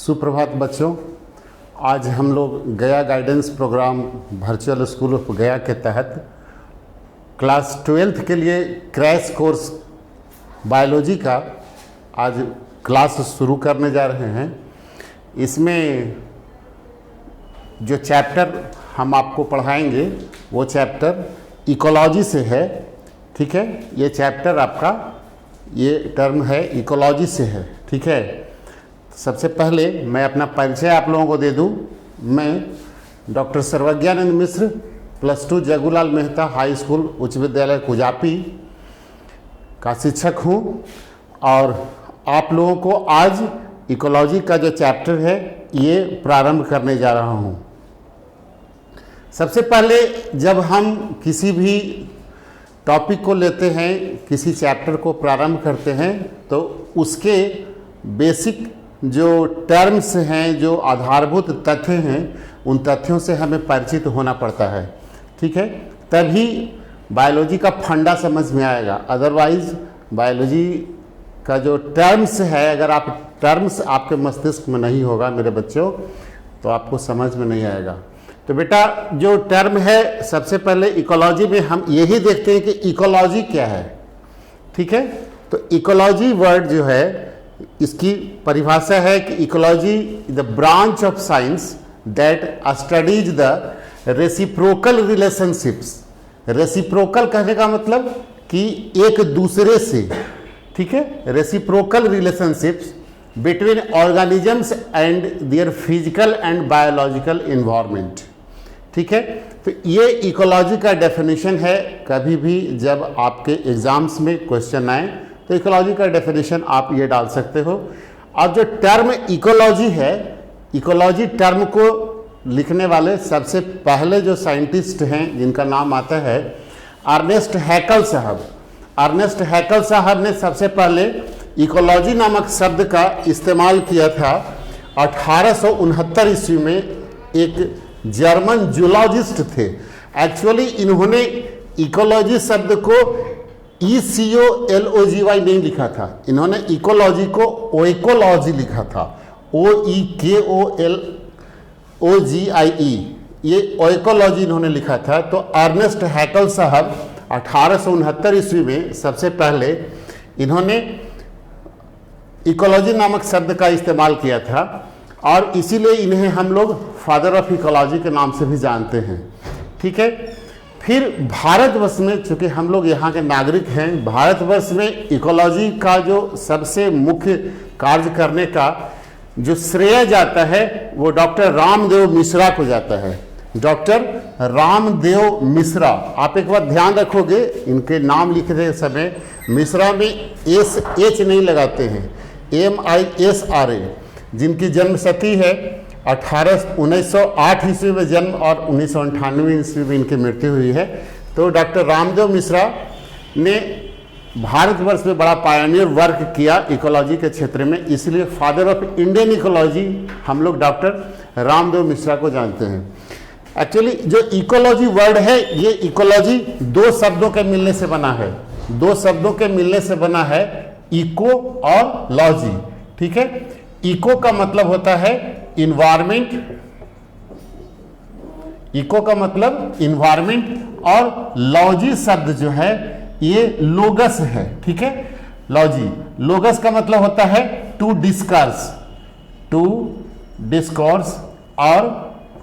सुप्रभात बच्चों। आज हम लोग Gaya guidance programme virtual school of Gaya के तहत क्लास 12th के लिए क्रैश कोर्स बायोलॉजी का आज क्लास शुरू करने जा रहे हैं। इसमें जो चैप्टर हम आपको पढ़ाएंगे वो चैप्टर इकोलॉजी से है। ठीक है, ये चैप्टर आपका ये टर्म है इकोलॉजी से है। ठीक है, सबसे पहले मैं अपना परिचय आप लोगों को दे दूं। मैं डॉक्टर सर्वज्ञानंद मिश्र +2 जगूलाल मेहता हाई स्कूल उच्च विद्यालय कुजापी का शिक्षक हूं और आप लोगों को आज इकोलॉजी का जो चैप्टर है ये प्रारंभ करने जा रहा हूं। सबसे पहले जब हम किसी भी टॉपिक को लेते हैं, किसी चैप्टर को प्रारंभ करते हैं, तो उसके बेसिक जो टर्म्स हैं, जो आधारभूत तथ्य हैं, उन तथ्यों से हमें परिचित होना पड़ता है। ठीक है, तभी बायोलॉजी का फंडा समझ में आएगा। अदरवाइज बायोलॉजी का जो टर्म्स है, अगर आप टर्म्स आपके मस्तिष्क में नहीं होगा मेरे बच्चों, तो आपको समझ में नहीं आएगा। तो बेटा जो टर्म है, सबसे पहले इकोलॉजी में हम यही देखते हैं कि इकोलॉजी क्या है। ठीक है, तो इकोलॉजी वर्ड जो है इसकी परिभाषा है कि ecology the branch of science that studies the reciprocal relationships. Reciprocal कहने का मतलब कि एक दूसरे से, ठीक है, reciprocal relationships between organisms and their physical and biological environment. ठीक है, तो ये इकोलॉजी का डेफिनेशन है। कभी भी जब आपके एग्जाम्स में क्वेश्चन आए तो इकोलॉजी का डेफिनेशन आप ये डाल सकते हो। और जो टर्म इकोलॉजी है, इकोलॉजी टर्म को लिखने वाले सबसे पहले जो साइंटिस्ट हैं जिनका नाम आता है अर्नेस्ट हैकल साहब। अर्नेस्ट हैकल साहब ने सबसे पहले इकोलॉजी नामक शब्द का इस्तेमाल किया था 1869 ईस्वी में। एक जर्मन जूलॉजिस्ट थे। एक्चुअली इन्होंने इकोलॉजी शब्द को ECOLOGY नहीं लिखा था, इन्होंने इकोलॉजी को ओइकोलॉजी लिखा था, OEKOLOGIE, ये ओइकोलॉजी इन्होंने लिखा था। तो अर्नेस्ट हैकल साहब 1869 ईस्वी में सबसे पहले इन्होंने इकोलॉजी नामक शब्द का इस्तेमाल किया था और इसीलिए इन्हें हम लोग फादर ऑफ इकोलॉजी के नाम से भी जानते हैं। ठीक है, फिर भारतवर्ष में, चूंकि हम लोग यहाँ के नागरिक हैं, भारतवर्ष में इकोलॉजी का जो सबसे मुख्य कार्य करने का जो श्रेय जाता है वो डॉक्टर रामदेव मिश्रा को जाता है। डॉक्टर रामदेव मिश्रा, आप एक बार ध्यान रखोगे इनके नाम लिखते समय मिश्रा में SH नहीं लगाते हैं, MISRA। जिनकी जन्मशती है 1908 ईस्वी में जन्म और 1998 ईस्वी में इनकी मृत्यु हुई है। तो डॉक्टर रामदेव मिश्रा ने भारतवर्ष में बड़ा पायनियर वर्क किया इकोलॉजी के क्षेत्र में, इसलिए फादर ऑफ इंडियन इकोलॉजी हम लोग डॉक्टर रामदेव मिश्रा को जानते हैं। एक्चुअली जो इकोलॉजी वर्ड है, ये इकोलॉजी दो शब्दों के मिलने से बना है। दो शब्दों के मिलने से बना है, इको और लॉजी। ठीक है, इको का मतलब होता है इन्वायरमेंट, इको का मतलब इन्वायरमेंट, और लॉजी शब्द जो है ये लोगस है। ठीक है, लॉजी, लोगस का मतलब होता है टू डिस्कस, टू डिस्कोर्स और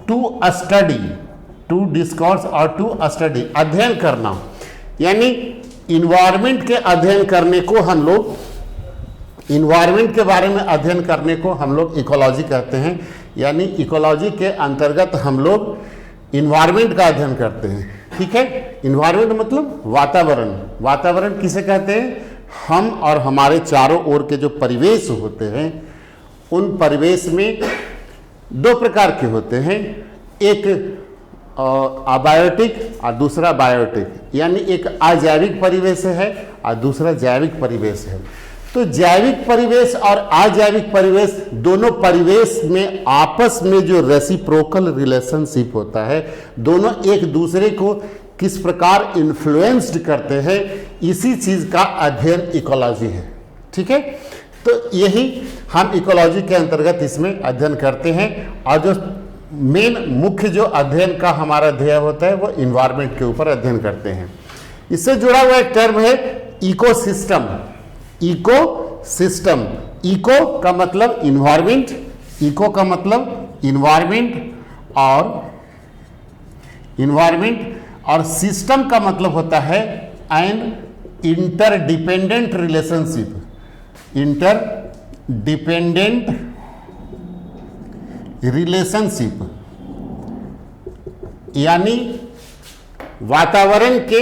टू स्टडी, टू डिस्कोर्स और टू स्टडी, अध्ययन करना। यानी इन्वायरमेंट के अध्ययन करने को हम लोग, इन्वायरमेंट के बारे में अध्ययन करने को हम लोग इकोलॉजी कहते हैं। यानी इकोलॉजी के अंतर्गत हम लोग इन्वायरमेंट का अध्ययन करते हैं। ठीक है, इन्वायरमेंट मतलब वातावरण। वातावरण किसे कहते हैं? हम और हमारे चारों ओर के जो परिवेश होते हैं, उन परिवेश में दो प्रकार के होते हैं, एक अबायोटिक और दूसरा बायोटिक। यानी एक अजैविक परिवेश है और दूसरा जैविक परिवेश है। तो जैविक परिवेश और अजैविक परिवेश, दोनों परिवेश में आपस में जो रेसिप्रोकल रिलेशनशिप होता है, दोनों एक दूसरे को किस प्रकार इन्फ्लुएंस्ड करते हैं, इसी चीज का अध्ययन इकोलॉजी है। ठीक है, तो यही हम इकोलॉजी के अंतर्गत इसमें अध्ययन करते हैं। और जो मेन मुख्य जो अध्ययन का हमारा ध्येय होता है वो इन्वायरमेंट के ऊपर अध्ययन करते हैं। इससे जुड़ा हुआ एक टर्म है इकोसिस्टम। इकोसिस्टम, इको का मतलब इन्वायरमेंट, इको का मतलब इन्वायरमेंट और सिस्टम का मतलब होता है an interdependent relationship, interdependent relationship, यानी वातावरण के,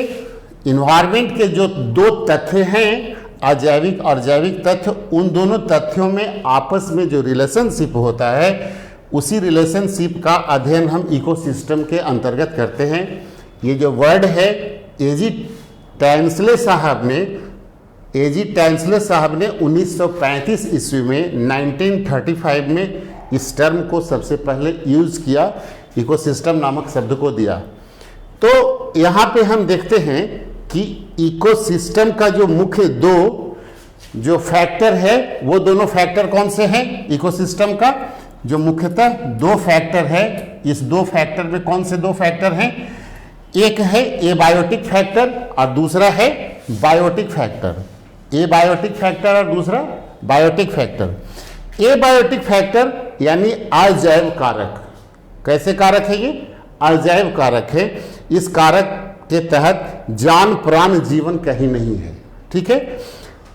इन्वायरमेंट के जो दो तथ्य हैं, अजैविक और जैविक तथ्य, उन दोनों तथ्यों में आपस में जो रिलेशनशिप होता है, उसी रिलेशनशिप का अध्ययन हम इकोसिस्टम के अंतर्गत करते हैं। ये जो वर्ड है, एजी टैंसले साहब ने 1935 ईस्वी में 1935 में इस टर्म को सबसे पहले यूज किया, इकोसिस्टम नामक शब्द को दिया। तो यहाँ पे हम देखते हैं कि इकोसिस्टम का जो मुख्य दो जो फैक्टर है, वो दोनों फैक्टर कौन से हैं? इकोसिस्टम का जो मुख्यतः दो फैक्टर है, इस दो फैक्टर में कौन से दो फैक्टर हैं? एक है एबायोटिक फैक्टर और दूसरा है बायोटिक फैक्टर। एबायोटिक फैक्टर और दूसरा बायोटिक फैक्टर। एबायोटिक फैक्टर यानी अजैव कारक। कैसे कारक है ये? अजैव कारक है। इस कारक के तहत जान प्राण जीवन कहीं नहीं है। ठीक है,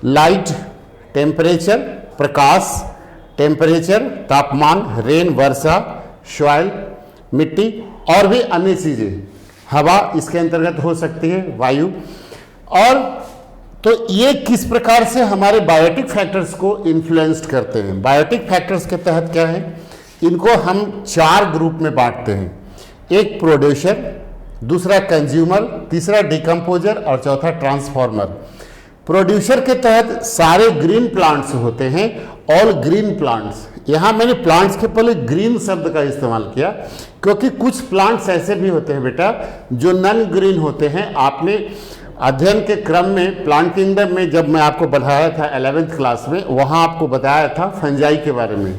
लाइट, टेम्परेचर, प्रकाश, टेम्परेचर, तापमान, रेन, वर्षा, सॉइल, मिट्टी और भी अन्य चीजें, हवा इसके अंतर्गत हो सकती है, वायु। और तो ये किस प्रकार से हमारे बायोटिक फैक्टर्स को इन्फ्लुएंस्ड करते हैं? बायोटिक फैक्टर्स के तहत क्या है? इनको हम 4 ग्रुप में बांटते हैं। एक प्रोड्यूसर, दूसरा कंज्यूमर, तीसरा डिकम्पोजर और चौथा ट्रांसफॉर्मर। प्रोड्यूसर के तहत सारे ग्रीन प्लांट्स होते हैं, ऑल ग्रीन प्लांट्स। यहाँ मैंने प्लांट्स के पहले ग्रीन शब्द का इस्तेमाल किया क्योंकि कुछ प्लांट्स ऐसे भी होते हैं बेटा जो नॉन ग्रीन होते हैं। आपने अध्ययन के क्रम में प्लांट किंगडम में जब मैं आपको बढ़ाया था 11th क्लास में, वहाँ आपको बताया था फंजाई के बारे में।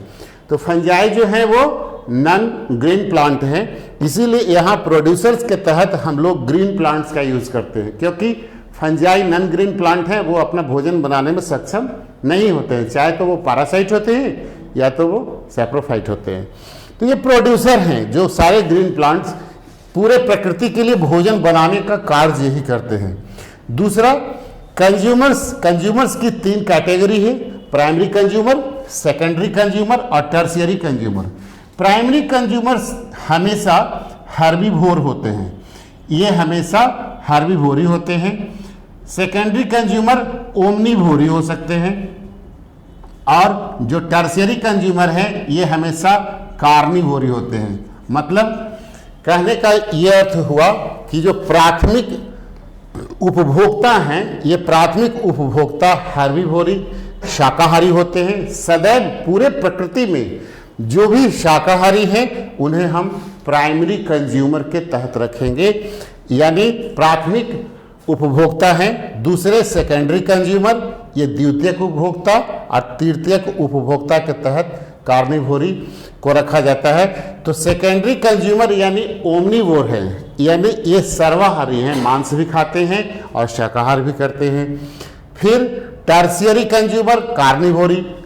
तो फंजाई जो है वो नॉन ग्रीन प्लांट हैं, इसीलिए यहाँ प्रोड्यूसर्स के तहत हम लोग ग्रीन प्लांट्स का यूज़ करते हैं, क्योंकि फंजाई नॉन ग्रीन प्लांट हैं, वो अपना भोजन बनाने में सक्षम नहीं होते हैं, चाहे तो वो पैरासाइट होते हैं या तो वो सैप्रोफाइट होते हैं। तो ये प्रोड्यूसर हैं जो सारे ग्रीन प्लांट्स पूरे प्रकृति के लिए भोजन बनाने का कार्य यही करते हैं। दूसरा कंज्यूमर्स की 3 कैटेगरी है, प्राइमरी कंज्यूमर, सेकेंडरी कंज्यूमर और टर्शियरी कंज्यूमर। प्राइमरी कंज्यूमर्स हमेशा हर्बीवोर होते हैं, ये हमेशा हर्बीवोरी होते हैं। सेकेंडरी कंज्यूमर ओमनीवोरी हो सकते हैं और जो टर्शियरी कंज्यूमर हैं ये हमेशा कार्निवोरी होते हैं। मतलब कहने का ये अर्थ हुआ कि जो प्राथमिक उपभोक्ता हैं, ये प्राथमिक उपभोक्ता हर्बीवोरी शाकाहारी होते हैं। सदैव पूरे प्रकृति में जो भी शाकाहारी हैं उन्हें हम प्राइमरी कंज्यूमर के तहत रखेंगे, यानी प्राथमिक उपभोक्ता हैं। दूसरे सेकेंडरी कंज्यूमर, ये द्वितीयक उपभोक्ता और तृतीयक उपभोक्ता के तहत कार्निवोरी को रखा जाता है। तो सेकेंडरी कंज्यूमर यानी ओमनीवोर है, यानी ये सर्वाहारी हैं, मांस भी खाते हैं और शाकाहार भी करते हैं। फिर टर्शियरी कंज्यूमर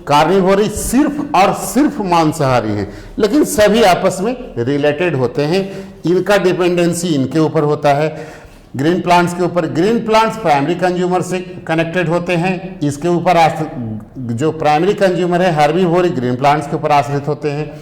कार्निवोरी सिर्फ और सिर्फ मांसाहारी हैं, लेकिन सभी आपस में रिलेटेड होते हैं, इनका डिपेंडेंसी इनके ऊपर होता है। ग्रीन प्लांट्स के ऊपर, ग्रीन प्लांट्स प्राइमरी कंज्यूमर से कनेक्टेड होते हैं, इसके ऊपर जो प्राइमरी कंज्यूमर है हर्बीवोरी ग्रीन प्लांट्स के ऊपर आश्रित होते हैं।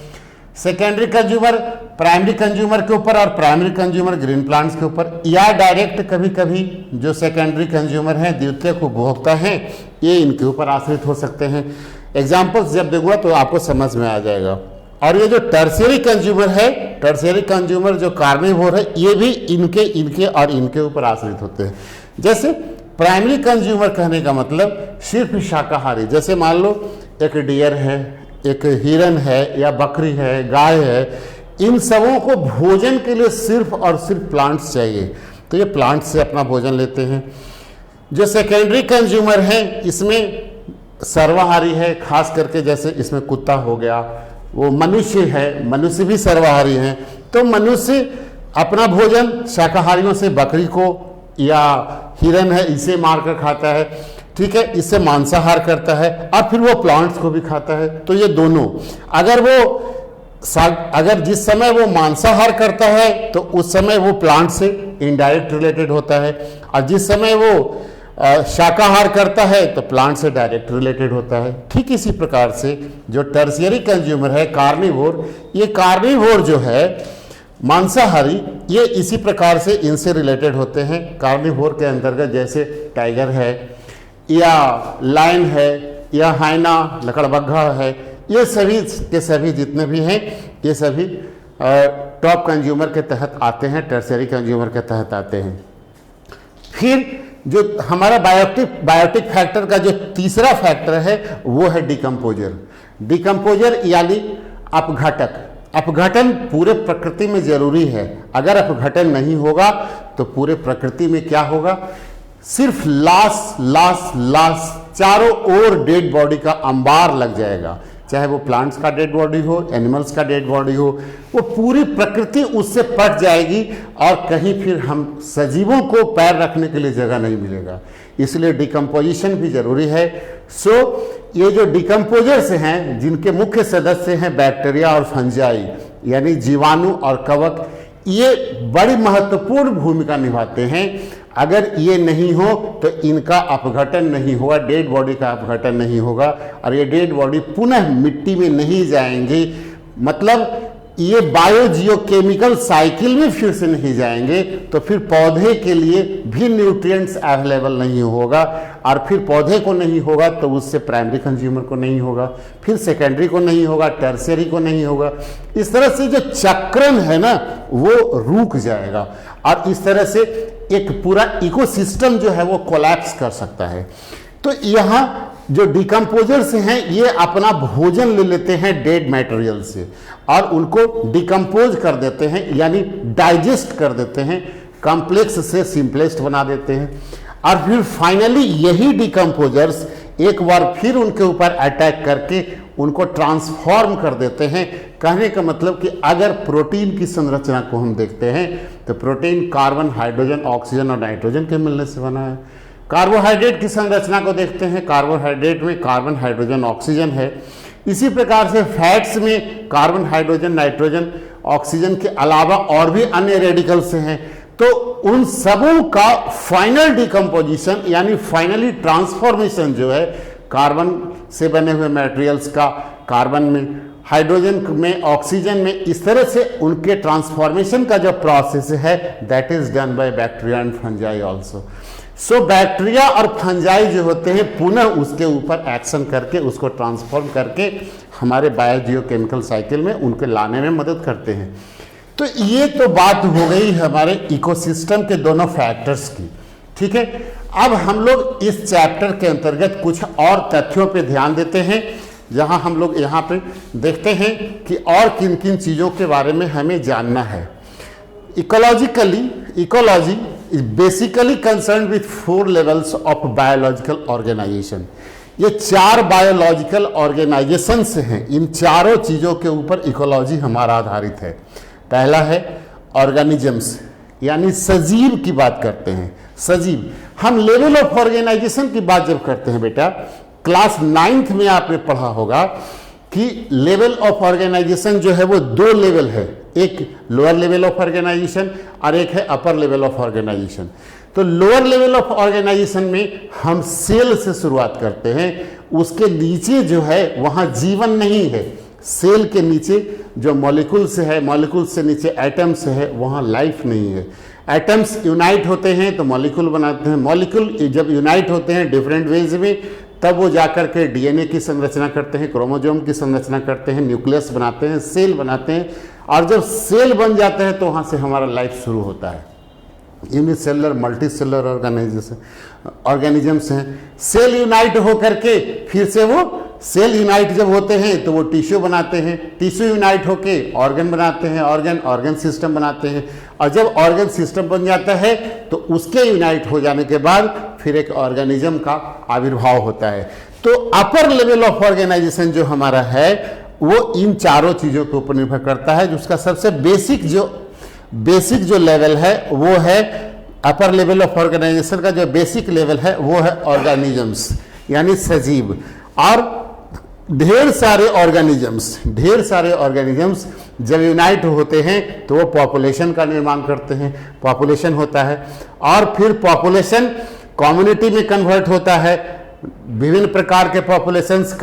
सेकेंडरी कंज्यूमर प्राइमरी कंज्यूमर के ऊपर और प्राइमरी कंज्यूमर ग्रीन प्लांट्स के ऊपर, या डायरेक्ट कभी कभी जो सेकेंडरी कंज्यूमर हैं, द्वितीयक उपभोक्ता हैं, ये इनके ऊपर आश्रित हो सकते हैं। एग्जाम्पल्स जब दूंगा तो आपको समझ में आ जाएगा। और ये जो टर्शियरी कंज्यूमर है, टर्शियरी कंज्यूमर जो कार्निवोर है, ये भी इनके और इनके ऊपर आश्रित होते हैं। जैसे प्राइमरी कंज्यूमर कहने का मतलब सिर्फ शाकाहारी, जैसे मान लो एक डियर है, एक हिरन है या बकरी है, गाय है, इन सबों को भोजन के लिए सिर्फ और सिर्फ प्लांट्स चाहिए, तो ये प्लांट्स से अपना भोजन लेते हैं। जो सेकेंडरी कंज्यूमर हैं, इसमें सर्वाहारी है, खास करके जैसे इसमें कुत्ता हो गया, वो मनुष्य है, मनुष्य भी सर्वाहारी हैं। तो मनुष्य अपना भोजन शाकाहारियों से बकरी को या हिरन है इसे मारकर खाता है, ठीक है, इससे मांसाहार करता है, और फिर वो प्लांट्स को भी खाता है। तो ये दोनों अगर जिस समय वो मांसाहार करता है तो उस समय वो प्लांट से इनडायरेक्ट रिलेटेड होता है, और जिस समय वो शाकाहार करता है तो प्लांट से डायरेक्ट रिलेटेड होता है। ठीक इसी प्रकार से जो टर्शियरी कंज्यूमर है, कार्निवोर, ये कार्निवोर जो है मांसाहारी, ये इसी प्रकार से इनसे रिलेटेड होते हैं। कार्निवोर के अंतर्गत जैसे टाइगर है या लायन है या हाइना, लकड़बग्घा है, ये सभी के सभी जितने भी हैं ये सभी टॉप कंज्यूमर के तहत आते हैं, टर्शियरी कंज्यूमर के तहत आते हैं। फिर जो हमारा बायोटिक फैक्टर का जो तीसरा फैक्टर है वो है डिकम्पोजर। डिकम्पोजर यानी अपघटक। अपघटन पूरे प्रकृति में जरूरी है। अगर अपघटन नहीं होगा तो पूरे प्रकृति में क्या होगा, सिर्फ लाश चारों ओर डेड बॉडी का अंबार लग जाएगा। चाहे वो प्लांट्स का डेड बॉडी हो, एनिमल्स का डेड बॉडी हो, वो पूरी प्रकृति उससे पट जाएगी और कहीं फिर हम सजीवों को पैर रखने के लिए जगह नहीं मिलेगा। इसलिए डिकम्पोजिशन भी जरूरी है। ये जो डिकम्पोजर्स हैं, जिनके मुख्य सदस्य हैं बैक्टीरिया और फंजाई यानी जीवाणु और कवक, ये बड़ी महत्वपूर्ण भूमिका निभाते हैं। अगर ये नहीं हो तो इनका अपघटन नहीं होगा, डेड बॉडी का अपघटन नहीं होगा, और ये डेड बॉडी पुनः मिट्टी में नहीं जाएंगे, मतलब ये बायोजियोकेमिकल साइकिल में फिर से नहीं जाएंगे, तो फिर पौधे के लिए भी न्यूट्रिएंट्स अवेलेबल नहीं होगा, और फिर पौधे को नहीं होगा तो उससे प्राइमरी कंज्यूमर को नहीं होगा, फिर सेकेंडरी को नहीं होगा, टर्शियरी को नहीं होगा। इस तरह से जो चक्रण है ना वो रुक जाएगा, और इस तरह से एक पूरा इकोसिस्टम जो है वो कोलैप्स कर सकता है। तो यहाँ जो डिकम्पोजर्स हैं ये अपना भोजन ले लेते हैं डेड मटेरियल से और उनको डिकम्पोज कर देते हैं, यानी डाइजेस्ट कर देते हैं, कॉम्प्लेक्स से सिंपलेस्ट बना देते हैं, और फिर फाइनली यही डिकम्पोजर्स एक बार फिर उनके ऊपर अटैक करके उनको ट्रांसफॉर्म कर देते हैं। कहने का मतलब कि अगर प्रोटीन की संरचना को हम देखते हैं तो प्रोटीन कार्बन, हाइड्रोजन, ऑक्सीजन और नाइट्रोजन के मिलने से बना है। कार्बोहाइड्रेट की संरचना को देखते हैं, कार्बोहाइड्रेट में कार्बन, हाइड्रोजन, ऑक्सीजन है। इसी प्रकार से फैट्स में कार्बन, हाइड्रोजन, नाइट्रोजन, ऑक्सीजन के अलावा और भी अन्य रेडिकल्स हैं। तो उन सबों का फाइनल डिकम्पोजिशन यानी फाइनली ट्रांसफॉर्मेशन जो है कार्बन से बने हुए मटेरियल्स का कार्बन में, हाइड्रोजन में, ऑक्सीजन में, इस तरह से उनके ट्रांसफॉर्मेशन का जो प्रोसेस है that is done by bacteria and fungi also. So bacteria और फंजाई जो होते हैं पुनः उसके ऊपर एक्शन करके उसको ट्रांसफॉर्म करके हमारे बायोजियोकेमिकल साइकिल में उनके लाने में मदद करते हैं। तो ये तो बात हो गई हमारे इकोसिस्टम के दोनों फैक्टर्स की, ठीक है। अब हम लोग इस चैप्टर के अंतर्गत कुछ और तथ्यों पे ध्यान देते हैं, जहां हम लोग यहाँ पे देखते हैं कि और किन किन चीज़ों के बारे में हमें जानना है। Ecology is basically concerned with 4 levels of biological organization। ये 4 बायोलॉजिकल ऑर्गेनाइजेशंस हैं, इन चारों चीज़ों के ऊपर इकोलॉजी हमारा आधारित है। पहला है ऑर्गेनिजम्स, यानी सजीव की बात करते हैं। सजीव, हम लेवल ऑफ ऑर्गेनाइजेशन की बात जब करते हैं बेटा, क्लास 9th में आपने पढ़ा होगा कि लेवल ऑफ ऑर्गेनाइजेशन जो है वो 2 लेवल है, एक लोअर लेवल ऑफ ऑर्गेनाइजेशन और एक है अपर लेवल ऑफ ऑर्गेनाइजेशन। तो लोअर लेवल ऑफ ऑर्गेनाइजेशन में हम सेल से शुरुआत करते हैं, उसके नीचे जो है वहाँ जीवन नहीं है। सेल के नीचे जो मॉलिक्यूल्स है, मॉलिक्यूल से नीचे एटम्स है, वहाँ लाइफ नहीं है। एटम्स यूनाइट होते हैं तो मॉलिक्यूल बनाते हैं, मॉलिक्यूल जब यूनाइट होते हैं डिफरेंट वेज में तब वो जाकर के डीएनए की संरचना करते हैं, क्रोमोसोम की संरचना करते हैं, न्यूक्लियस बनाते हैं, सेल बनाते हैं, और जब सेल बन जाते हैं तो वहाँ से हमारा लाइफ शुरू होता है। यूनिसेलुलर, मल्टीसेलुलर ऑर्गेनिजम्स हैं। सेल यूनाइट होकर के फिर से वो सेल यूनाइट जब होते हैं तो वो टिश्यू बनाते हैं, टिश्यू यूनाइट होके ऑर्गन बनाते हैं, ऑर्गन सिस्टम बनाते हैं, और जब ऑर्गन सिस्टम बन जाता है तो उसके यूनाइट हो जाने के बाद फिर एक ऑर्गेनिज्म का आविर्भाव होता है। तो अपर लेवल ऑफ ऑर्गेनाइजेशन जो हमारा है वो इन चारों चीजों के ऊपर निर्भर करता है। जिसका सबसे बेसिक जो लेवल है वो है अपर लेवल ऑफ ऑर्गेनाइजेशन का जो बेसिक लेवल है वो है ऑर्गेनिजम्स, यानी सजीव। और ढेर सारे ऑर्गेनिजम्स जब यूनाइट होते हैं तो वो पॉपुलेशन का निर्माण करते हैं, पॉपुलेशन होता है। और फिर पॉपुलेशन कम्युनिटी में कन्वर्ट होता है, विभिन्न प्रकार के पॉपुलेशंस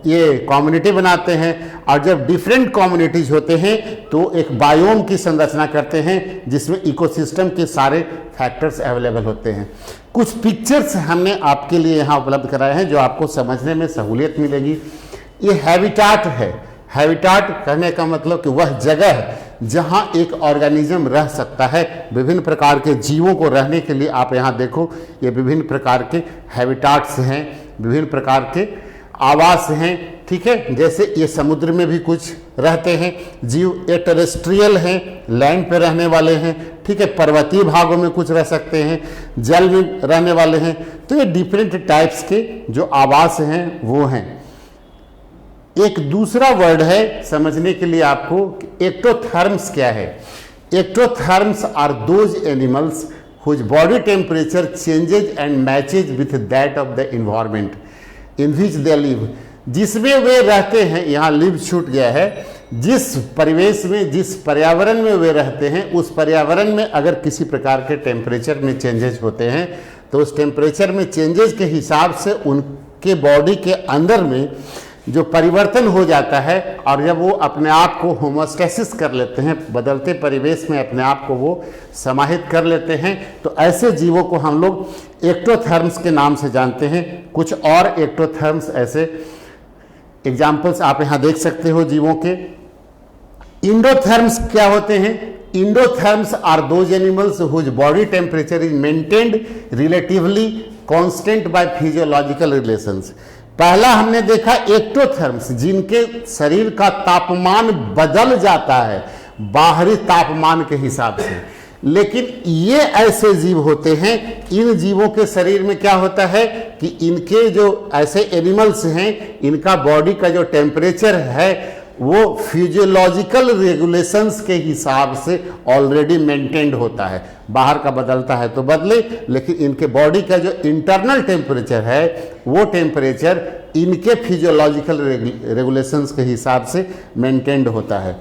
ये कम्युनिटी बनाते हैं। और जब डिफरेंट कम्युनिटीज होते हैं तो एक बायोम की संरचना करते हैं जिसमें इकोसिस्टम के सारे फैक्टर्स अवेलेबल होते हैं। कुछ पिक्चर्स हमने आपके लिए यहाँ उपलब्ध कराए हैं जो आपको समझने में सहूलियत मिलेगी। ये हैबिटाट है। हैबिटाट कहने का मतलब कि वह जगह है जहाँ एक ऑर्गेनिज्म रह सकता है। विभिन्न प्रकार के जीवों को रहने के लिए आप यहाँ देखो, ये विभिन्न प्रकार के हैबिटाट्स हैं, विभिन्न प्रकार के आवास हैं, ठीक है। जैसे ये समुद्र में भी कुछ रहते हैं जीव, ये टेरेस्ट्रियल हैं, लैंड पे रहने वाले हैं, ठीक है। पर्वतीय भागों में कुछ रह सकते हैं, जल में रहने वाले हैं। तो ये डिफरेंट टाइप्स के जो आवास हैं वो हैं। एक दूसरा वर्ड है समझने के लिए आपको, एक्टोथर्म्स क्या है। Ectotherms are those animals whose body temperature changes and matches with that of the environment in which they live. जिसमें वे रहते हैं, यहाँ लिव छूट गया है, जिस परिवेश में, जिस पर्यावरण में वे रहते हैं, उस पर्यावरण में अगर किसी प्रकार के टेम्परेचर में चेंजेज होते हैं तो उस टेम्परेचर में चेंजेस के हिसाब से उनके बॉडी के अंदर में जो परिवर्तन हो जाता है और जब वो अपने आप को होमोस्टेसिस कर लेते हैं, बदलते परिवेश में अपने आप को वो समाहित कर लेते हैं, तो ऐसे जीवों को हम लोग एक्टोथर्म्स के नाम से जानते हैं। कुछ और एक्टोथर्म्स ऐसे एग्जाम्पल्स आप यहाँ देख सकते हो जीवों के। इंडोथर्म्स क्या होते हैं? Endotherms are those animals whose body temperature is maintained relatively constant by physiological relations. पहला हमने देखा एक्टोथर्म्स, जिनके शरीर का तापमान बदल जाता है बाहरी तापमान के हिसाब से। लेकिन ये ऐसे जीव होते हैं, इन जीवों के शरीर में क्या होता है कि इनके जो ऐसे एनिमल्स हैं, इनका बॉडी का जो टेम्परेचर है वो फिजियोलॉजिकल रेगुलेशंस के हिसाब से ऑलरेडी मेंटेन्ड होता है। बाहर का बदलता है तो बदले, लेकिन इनके बॉडी का जो इंटरनल टेम्परेचर है वो टेम्परेचर इनके फिजियोलॉजिकल रेगुलेशंस के हिसाब से मेंटेन्ड होता है।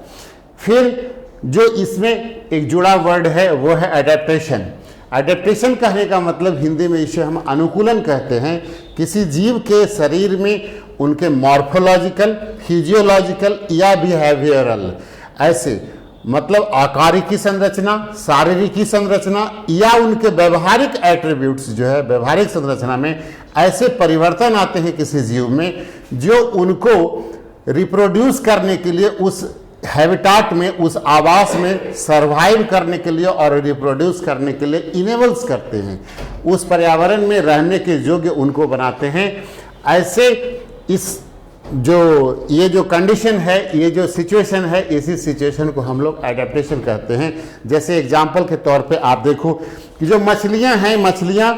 फिर जो इसमें एक जुड़ा वर्ड है वो है एडेप्टेशन। एडेप्टेशन कहने का मतलब हिंदी में इसे हम अनुकूलन कहते हैं। किसी जीव के शरीर में उनके मॉर्फोलॉजिकल, फिजियोलॉजिकल या बिहेवियरल, ऐसे मतलब आकारिकी संरचना, शारीरिक संरचना या उनके व्यवहारिक एट्रीब्यूट्स जो है व्यवहारिक संरचना में ऐसे परिवर्तन आते हैं किसी जीव में जो उनको रिप्रोड्यूस करने के लिए, उस हैबिटाट में, उस आवास में सर्वाइव करने के लिए और रिप्रोड्यूस करने के लिए इनेबल्स करते हैं, उस पर्यावरण में रहने के योग्य उनको बनाते हैं। ऐसे इस ये जो कंडीशन है, ये जो सिचुएशन है, इसी सिचुएशन को हम लोग एडेप्टेशन कहते हैं। जैसे एग्जाम्पल के तौर पे आप देखो कि जो मछलियां हैं, मछलियां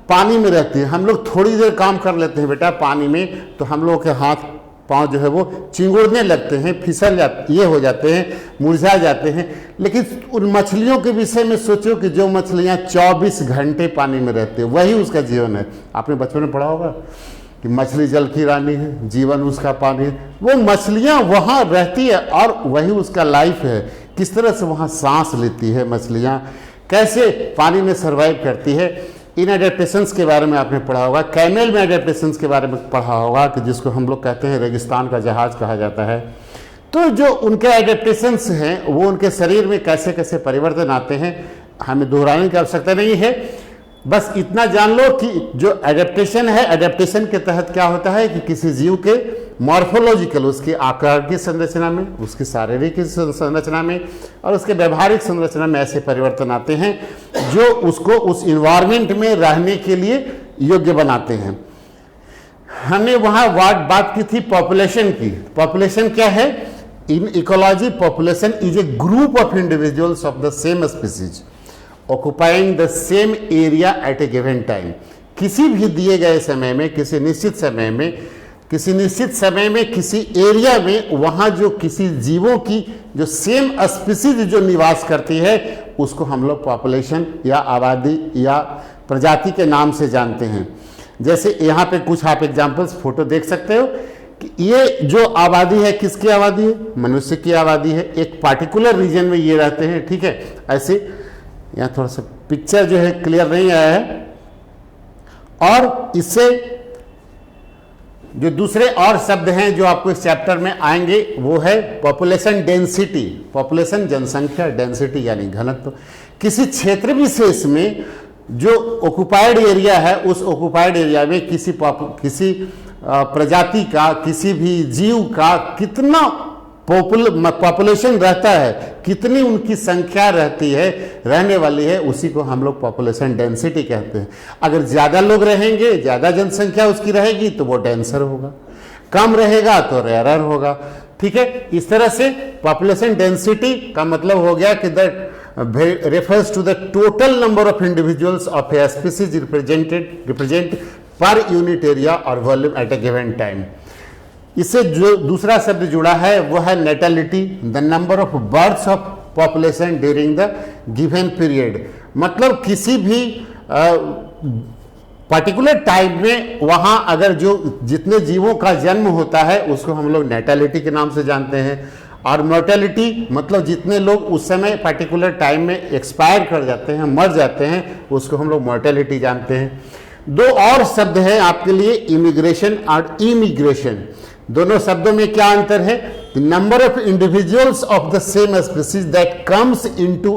पानी में रहती हैं। हम लोग थोड़ी देर काम कर लेते हैं बेटा पानी में, तो हम लोग के हाथ पाँव जो है वो चिंगुड़ने लगते हैं, फिसल जाते, ये हो जाते हैं, मुरझा जाते हैं। लेकिन उन मछलियों के विषय में सोचो कि जो मछलियाँ 24 घंटे पानी में रहती है, वही उसका जीवन है। आपने बचपन में पढ़ा होगा कि मछली जल की रानी है, जीवन उसका पानी है। वो मछलियाँ वहाँ रहती है और वही उसका लाइफ है। किस तरह से वहाँ सांस लेती है मछलियाँ, कैसे पानी में सर्वाइव करती है। इन एडेप्टेशंस के बारे में आपने पढ़ा होगा। कैमल में एडेप्टेशंस के बारे में पढ़ा होगा कि जिसको हम लोग कहते हैं रेगिस्तान का जहाज कहा जाता है। तो जो उनके एडेप्टेशंस हैं वो उनके शरीर में कैसे कैसे परिवर्तन आते हैं हमें दोहराने की आवश्यकता नहीं है। बस इतना जान लो कि जो एडेप्टेशन है, एडेप्टेशन के तहत क्या होता है कि किसी जीव के मॉर्फोलॉजिकल, उसके आकार की संरचना में, उसकी शारीरिक संरचना में और उसके व्यवहारिक संरचना में ऐसे परिवर्तन आते हैं जो उसको उस इन्वायरमेंट में रहने के लिए योग्य बनाते हैं। हमने वहाँ बात की थी पॉपुलेशन की। पॉपुलेशन क्या है? In ecology population is a group of individuals of the same species occupying the same area at a given time। किसी भी दिए गए समय में, किसी निश्चित समय में किसी एरिया में वहाँ जो किसी जीवों की जो सेम स्पीसीज जो निवास करती है उसको हम लोग पॉपुलेशन या आबादी या प्रजाति के नाम से जानते हैं। जैसे यहाँ पे कुछ आप एग्जाम्पल्स फोटो देख सकते हो कि ये जो आबादी है किसकी आबादी है? मनुष्य की आबादी है। एक पार्टिकुलर रीजन में ये रहते हैं, ठीक है। ऐसे यहाँ थोड़ा सा पिक्चर जो है क्लियर नहीं आया है। और इससे जो दूसरे और शब्द हैं जो आपको इस चैप्टर में आएंगे वो है पॉपुलेशन डेंसिटी। पॉपुलेशन जनसंख्या, डेंसिटी यानी घनत्व। किसी क्षेत्र विशेष में जो ऑक्युपाइड एरिया है उस ऑक्युपाइड एरिया में किसी प्रजाति का, किसी भी जीव का कितना पॉपुलेशन रहता है, कितनी उनकी संख्या रहती है, रहने वाली है, उसी को हम लोग पॉपुलेशन डेंसिटी कहते हैं। अगर ज़्यादा लोग रहेंगे, ज़्यादा जनसंख्या उसकी रहेगी तो वो डेंसर होगा, कम रहेगा तो रेयरर होगा, ठीक है। इस तरह से पॉपुलेशन डेंसिटी का मतलब हो गया कि that refers to the total number of individuals of a species represent per unit area or volume at a given time। इससे जो दूसरा शब्द जुड़ा है वो है natality, the number of births of population during the given period. मतलब किसी भी पर्टिकुलर टाइम में वहाँ अगर जो जितने जीवों का जन्म होता है उसको हम लोग नेटलिटी के नाम से जानते हैं। और मोर्टेलिटी मतलब जितने लोग उस समय पर्टिकुलर टाइम में एक्सपायर कर जाते हैं, मर जाते हैं, उसको हम लोग मोर्टेलिटी जानते हैं। दो और शब्द हैं आपके लिए, इमिग्रेशन और इमिग्रेशन। दोनों शब्दों में क्या अंतर है? The number of individuals of the same species that comes into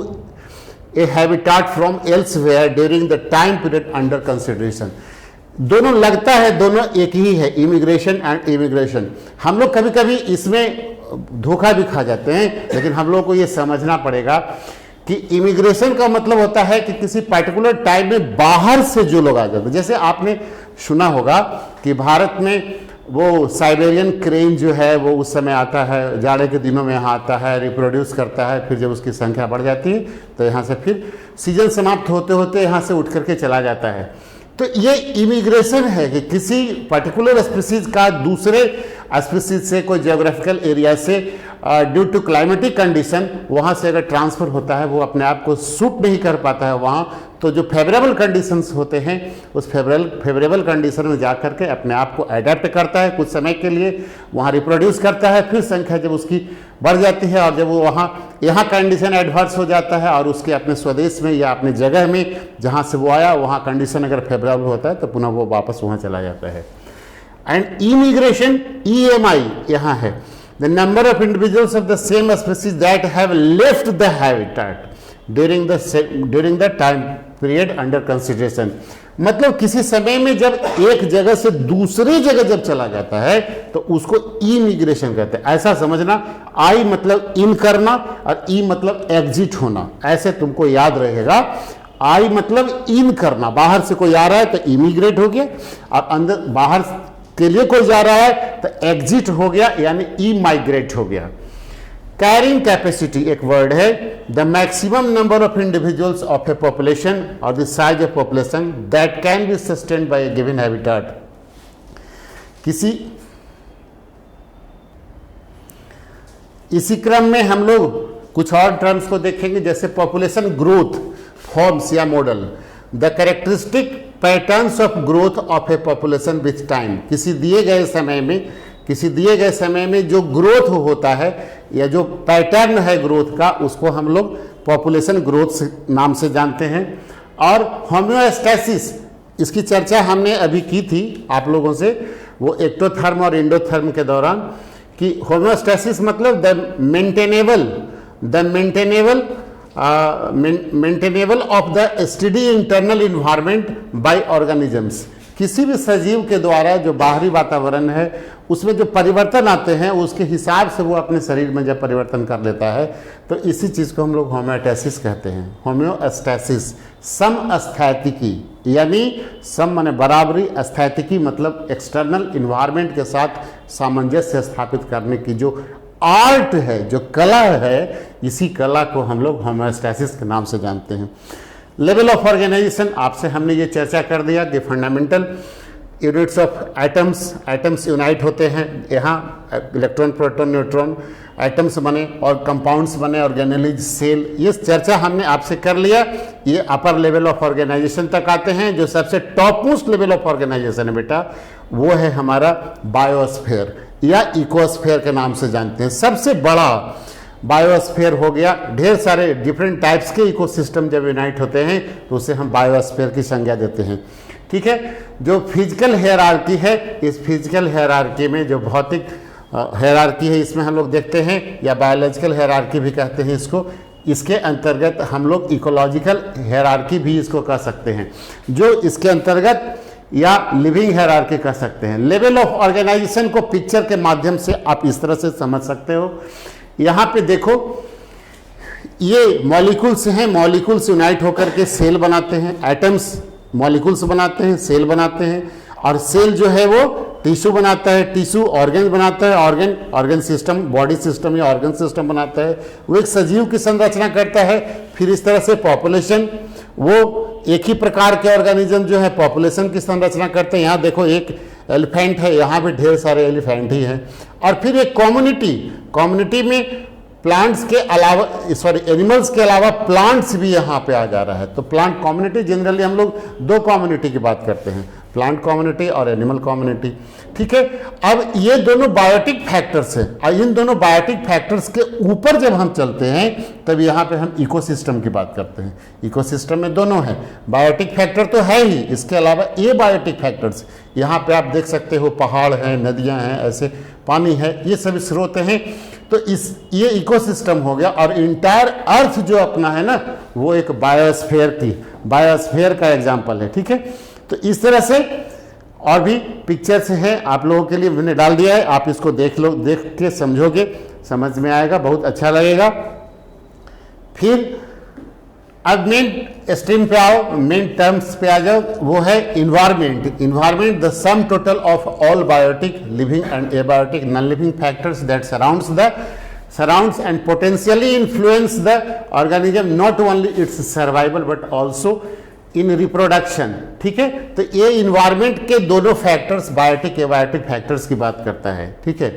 A habitat from elsewhere during the time period under consideration. दोनों लगता है दोनों एक ही है, इमिग्रेशन एंड इमिग्रेशन। हम लोग कभी कभी इसमें धोखा भी खा जाते हैं, लेकिन हम लोगों को ये समझना पड़ेगा कि इमिग्रेशन का मतलब होता है कि किसी पर्टिकुलर टाइम में बाहर से जो लोग आ जाते हैं। जैसे आपने सुना होगा कि भारत में वो साइबेरियन क्रेन जो है वो उस समय आता है, जाड़े के दिनों में यहाँ आता है, रिप्रोड्यूस करता है, फिर जब उसकी संख्या बढ़ जाती है तो यहाँ से फिर सीजन समाप्त होते होते यहाँ से उठ करके चला जाता है। तो ये इमिग्रेशन है कि किसी पर्टिकुलर स्पीसीज का दूसरे स्पीसीज से, कोई जियोग्राफिकल एरिया से ड्यू टू क्लाइमेटिक कंडीशन वहाँ से अगर ट्रांसफ़र होता है, वो अपने आप को सूट नहीं कर पाता है वहाँ, तो जो फेवरेबल कंडीशंस होते हैं उस फेवरेबल कंडीशन में जा करके अपने आप को अडेप्ट करता है, कुछ समय के लिए वहाँ रिप्रोड्यूस करता है, फिर संख्या जब उसकी बढ़ जाती है और जब वो यहाँ कंडीशन एडवर्स हो जाता है और उसके अपने स्वदेश में या अपने जगह में जहाँ से वो आया वहाँ कंडीशन अगर फेवरेबल होता है तो पुनः वो वापस वहाँ चला जाता है। एंड इमिग्रेशन, EMI यहाँ है, the number of individuals of the same species that have left the habitat during the time period under consideration. मतलब किसी समय में जब एक जगह से दूसरी जगह जब चला जाता है तो उसको इमिग्रेशन कहते हैं। ऐसा समझना, आई मतलब इन करना और ई मतलब एग्जिट होना, ऐसे तुमको याद रहेगा। आई मतलब इन करना, बाहर से कोई आ रहा है तो इमिग्रेट हो गया, और अंदर बाहर के लिए कोई जा रहा है तो एग्जिट हो गया यानी ई माइग्रेट हो गया। कैरिंग कैपेसिटी एक वर्ड है, the maximum number of individuals of a population और the size of population that can be sustained by a given habitat. इसी क्रम में हम लोग कुछ और टर्म्स को देखेंगे, जैसे पॉपुलेशन ग्रोथ फॉर्म्स या model, the characteristic patterns of growth of a population with time. किसी दिए गए समय में जो ग्रोथ होता है या जो पैटर्न है ग्रोथ का, उसको हम लोग पॉपुलेशन ग्रोथ नाम से जानते हैं। और होम्योस्टैसिस, इसकी चर्चा हमने अभी की थी आप लोगों से वो एक्टोथर्म और एंडोथर्म के दौरान, कि होम्योस्टैसिस मतलब the maintainable of the steady internal environment by organisms. किसी भी सजीव के द्वारा जो बाहरी वातावरण है उसमें जो परिवर्तन आते हैं उसके हिसाब से वो अपने शरीर में जब परिवर्तन कर लेता है तो इसी चीज़ को हम लोग होम्योस्टैसिस कहते हैं। होम्योस्टैसिस समस्थैतिकी, यानी सम माने बराबरी, स्थैतिकी मतलब एक्सटर्नल इन्वायरमेंट के साथ सामंजस्य स्थापित करने की जो आर्ट है, जो कला है, इसी कला को हम लोग होम्योस्टैसिस के नाम से जानते हैं। लेवल ऑफ ऑर्गेनाइजेशन आपसे हमने ये चर्चा कर दिया कि fundamental units of atoms unite होते हैं, यहाँ इलेक्ट्रॉन प्रोटॉन न्यूट्रॉन एटम्स बने और कंपाउंड्स बने, ऑर्गेनेलिज सेल, ये चर्चा हमने आपसे कर लिया। ये अपर लेवल ऑफ ऑर्गेनाइजेशन तक आते हैं। जो सबसे top most level of organisation है बेटा, वो है हमारा बायोस्फीयर या इकोस्फीयर के नाम से जानते हैं। सबसे बड़ा बायोस्फीयर हो गया। ढेर सारे डिफरेंट टाइप्स के इकोसिस्टम जब यूनाइट होते हैं तो उसे हम बायोस्फीयर की संज्ञा देते हैं। ठीक है, जो फिजिकल हायरार्की है, इस फिजिकल हायरार्की में जो भौतिक हायरार्की है, इसमें हम लोग देखते हैं, या बायोलॉजिकल हायरार्की भी कहते हैं इसको। इसके अंतर्गत हम लोग इकोलॉजिकल हायरार्की भी इसको कह सकते हैं, जो इसके अंतर्गत, या लिविंग हायरार्की कह सकते हैं। लेवल ऑफ ऑर्गेनाइजेशन को पिक्चर के माध्यम से आप इस तरह से समझ सकते हो। यहाँ पे देखो, ये मॉलिक्यूल्स हैं, मॉलिक्यूल्स यूनाइट होकर के सेल बनाते हैं। एटम्स मॉलिक्यूल्स बनाते हैं, सेल बनाते हैं, और सेल जो है वो टिश्यू बनाता है, टिश्यू ऑर्गन बनाता है, ऑर्गन सिस्टम, बॉडी सिस्टम या ऑर्गन सिस्टम बनाता है। वो एक सजीव की संरचना करता है। फिर इस तरह से पॉपुलेशन, वो एक ही प्रकार के ऑर्गेनिज्म जो है पॉपुलेशन की संरचना करते हैं। यहाँ देखो एक एलिफेंट है, यहाँ भी ढेर सारे एलिफेंट ही हैं। और फिर एक कम्युनिटी में प्लांट्स के अलावा, सॉरी एनिमल्स के अलावा प्लांट्स भी यहाँ पे आ जा रहा है। तो प्लांट कम्युनिटी, जनरली हम लोग दो कम्युनिटी की बात करते हैं, प्लांट कम्युनिटी और एनिमल कम्युनिटी। ठीक है, अब ये दोनों बायोटिक फैक्टर्स हैं, और इन दोनों बायोटिक फैक्टर्स के ऊपर जब हम चलते हैं तब यहाँ पे हम इकोसिस्टम की बात करते हैं। इकोसिस्टम में दोनों है, बायोटिक फैक्टर तो है ही, इसके अलावा ये बायोटिक फैक्टर्स, यहाँ पे आप देख सकते हो पहाड़ हैं, नदियाँ हैं, ऐसे पानी है, ये सभी स्रोत हैं। तो ये इकोसिस्टम हो गया। और इंटायर अर्थ जो अपना है ना, वो एक बायोस्फीयर का एग्जाम्पल है। ठीक है, तो इस तरह से और भी पिक्चर्स हैं, आप लोगों के लिए मैंने डाल दिया है, आप इसको देख के समझोगे, समझ में आएगा, बहुत अच्छा लगेगा। फिर अब मेन स्ट्रीम पे आओ, मेन टर्म्स पे आ जाओ, वो है environment the sum total of all biotic living and abiotic non living factors that surrounds and potentially influence the organism, not only its survival but also in reproduction। ठीक है, तो ये इन्वायरमेंट के दोनों फैक्टर्स, बायोटिक एबायोटिक फैक्टर्स की बात करता है। ठीक है,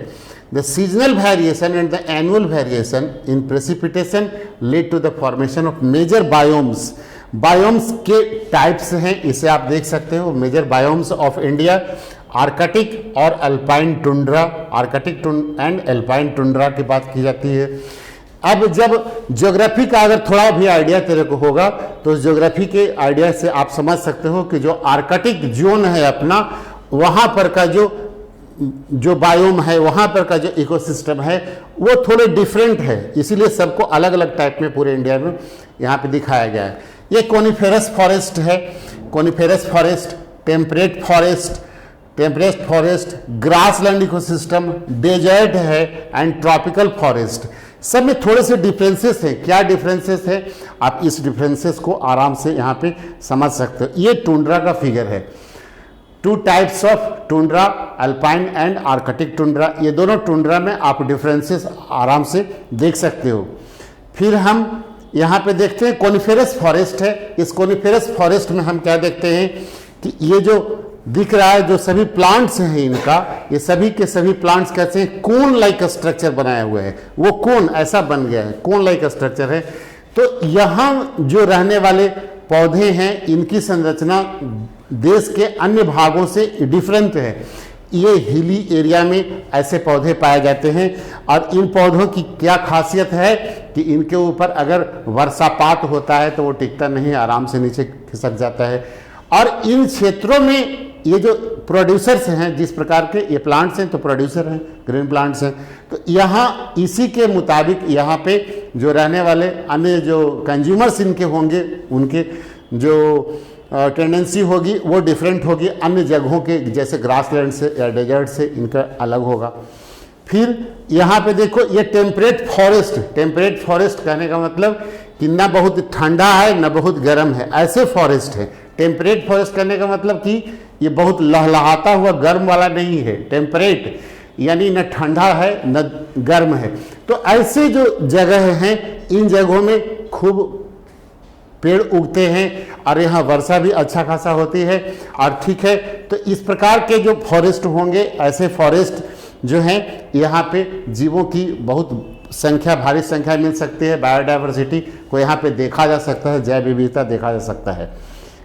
the seasonal variation and the annual variation in precipitation lead to the formation of major biomes के टाइप्स हैं, इसे आप देख सकते हो। Major biomes of India, Arctic और alpine tundra, Arctic and alpine tundra की बात की जाती है। अब जब ज्योग्राफी का अगर थोड़ा भी आइडिया तेरे को होगा तो ज्योग्राफी के आइडिया से आप समझ सकते हो कि जो आर्कटिक जोन है अपना, वहाँ पर का जो बायोम है, वहाँ पर का जो इकोसिस्टम है वो थोड़े डिफरेंट है, इसीलिए सबको अलग अलग टाइप में पूरे इंडिया में यहाँ पे दिखाया गया है। ये कोनिफेरस फॉरेस्ट है, coniferous forest, temperate forest, grassland ecosystem, desert है एंड ट्रॉपिकल फॉरेस्ट। सब में थोड़े से डिफरेंसेस हैं। क्या डिफरेंसेस है, आप इस डिफरेंसेस को आराम से यहाँ पे समझ सकते हो। ये टुंड्रा का फिगर है, 2 types of tundra, alpine and Arctic tundra. ये दोनों टुंड्रा में आप डिफरेंसेस आराम से देख सकते हो। फिर हम यहाँ पे देखते हैं कोनिफेरस फॉरेस्ट है। इस कोनिफेरस फॉरेस्ट में हम क्या देखते हैं कि ये जो दिख रहा है, जो सभी प्लांट्स हैं इनका, ये सभी के सभी प्लांट्स कैसे हैं, कोन लाइक स्ट्रक्चर बनाए हुए हैं। वो कोन ऐसा बन गया है, कोन लाइक स्ट्रक्चर है। तो यहाँ जो रहने वाले पौधे हैं, इनकी संरचना देश के अन्य भागों से डिफरेंट है। ये हिली एरिया में ऐसे पौधे पाए जाते हैं, और इन पौधों की क्या खासियत है कि इनके ऊपर अगर वर्षापात होता है तो वो टिकता नहीं, आराम से नीचे खिसक जाता है। और इन क्षेत्रों में ये जो प्रोड्यूसर्स हैं, जिस प्रकार के ये प्लांट्स हैं तो प्रोड्यूसर हैं, ग्रीन प्लांट्स हैं, तो यहाँ इसी के मुताबिक यहाँ पे जो रहने वाले अन्य जो कंज्यूमर्स इनके होंगे, उनके जो टेंडेंसी होगी वो डिफरेंट होगी, अन्य जगहों के जैसे ग्रासलैंड से या डेजर्ट से इनका अलग होगा। फिर यहाँ पे देखो ये टेम्परेट फॉरेस्ट कहने का मतलब कि ना बहुत ठंडा है ना बहुत गर्म है, ऐसे फॉरेस्ट है। टेम्परेट फॉरेस्ट करने का मतलब कि ये बहुत लहलहाता हुआ गर्म वाला नहीं है, टेम्परेट यानी न ठंडा है न गर्म है। तो ऐसे जो जगह हैं, इन जगहों में खूब पेड़ उगते हैं और यहाँ वर्षा भी अच्छा खासा होती है। और ठीक है, तो इस प्रकार के जो फॉरेस्ट होंगे, ऐसे फॉरेस्ट जो हैं यहाँ पे जीवों की बहुत संख्या, भारी संख्या मिल सकती है। बायोडाइवर्सिटी को यहाँ पे देखा जा सकता है, जैव विविधता देखा जा सकता है।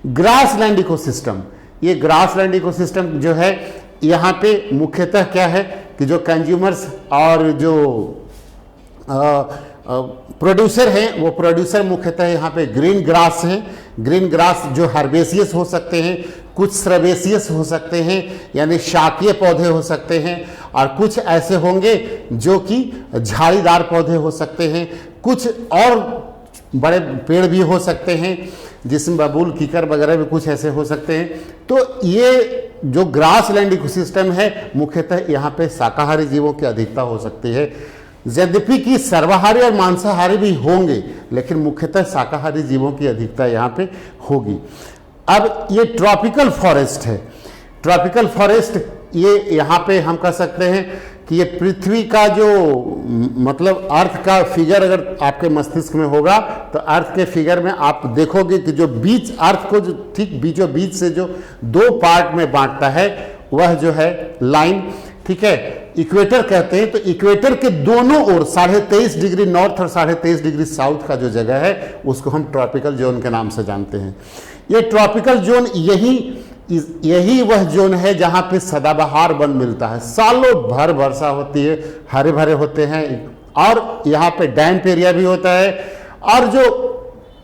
ग्रासलैंड इकोसिस्टम, ये ग्रासलैंड इकोसिस्टम जो है यहाँ पे मुख्यतः क्या है कि जो कंज्यूमर्स और जो प्रोड्यूसर हैं, वो प्रोड्यूसर मुख्यतः यहाँ पे ग्रीन ग्रास हैं। ग्रीन ग्रास जो हर्बेसियस हो सकते हैं, कुछ श्रबेसियस हो सकते हैं, यानी शाकीय पौधे हो सकते हैं, और कुछ ऐसे होंगे जो कि झाड़ीदार पौधे हो सकते हैं, कुछ और बड़े पेड़ भी हो सकते हैं जिसमें बबूल, कीकर वगैरह भी कुछ ऐसे हो सकते हैं। तो ये जो ग्रासलैंड इकोसिस्टम है, मुख्यतः यहाँ पे शाकाहारी जीवों की अधिकता हो सकती है। यद्यपि कि सर्वाहारी और मांसाहारी भी होंगे, लेकिन मुख्यतः शाकाहारी जीवों की अधिकता यहाँ पे होगी। अब ये ट्रॉपिकल फॉरेस्ट है। ट्रॉपिकल फॉरेस्ट ये यहाँ पे हम कह सकते हैं कि ये पृथ्वी का जो मतलब अर्थ का फिगर अगर आपके मस्तिष्क में होगा, तो अर्थ के फिगर में आप देखोगे कि जो बीच, अर्थ को जो ठीक बीचों बीच से जो दो पार्ट में बांटता है, वह जो है लाइन, ठीक है, इक्वेटर कहते हैं। तो इक्वेटर के दोनों ओर 23.5 डिग्री नॉर्थ और 23.5 डिग्री साउथ का जो जगह है, उसको हम ट्रॉपिकल जोन के नाम से जानते हैं। ये ट्रॉपिकल जोन यही वह जोन है जहां पे सदाबहार वन मिलता है, सालों भर वर्षा होती है, हरे भरे होते हैं, और यहाँ पे डैम्प एरिया भी होता है। और जो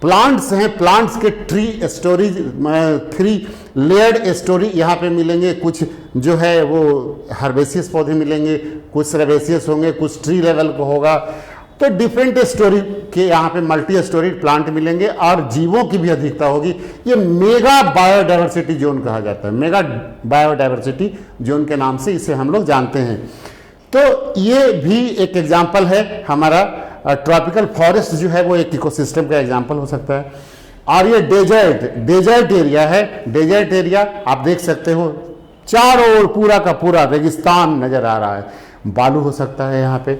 प्लांट्स हैं, प्लांट्स के ट्री स्टोरीज, 3 लेयर्ड स्टोरी यहाँ पे मिलेंगे। कुछ जो है वो हर्बेसियस पौधे मिलेंगे, कुछ श्रबेसियस होंगे, कुछ ट्री लेवल को होगा। तो डिफरेंट स्टोरी के यहाँ पे मल्टी स्टोरीड प्लांट मिलेंगे और जीवों की भी अधिकता होगी। ये मेगा बायोडाइवर्सिटी जोन कहा जाता है, मेगा बायोडाइवर्सिटी जोन के नाम से इसे हम लोग जानते हैं। तो ये भी एक एग्जाम्पल है, हमारा ट्रॉपिकल फॉरेस्ट जो है वो एक इकोसिस्टम का एग्जाम्पल हो सकता है। और ये डेजर्ट एरिया है। डेजर्ट एरिया आप देख सकते हो, चारों ओर पूरा का पूरा रेगिस्तान नजर आ रहा है। बालू हो सकता है यहाँ पे,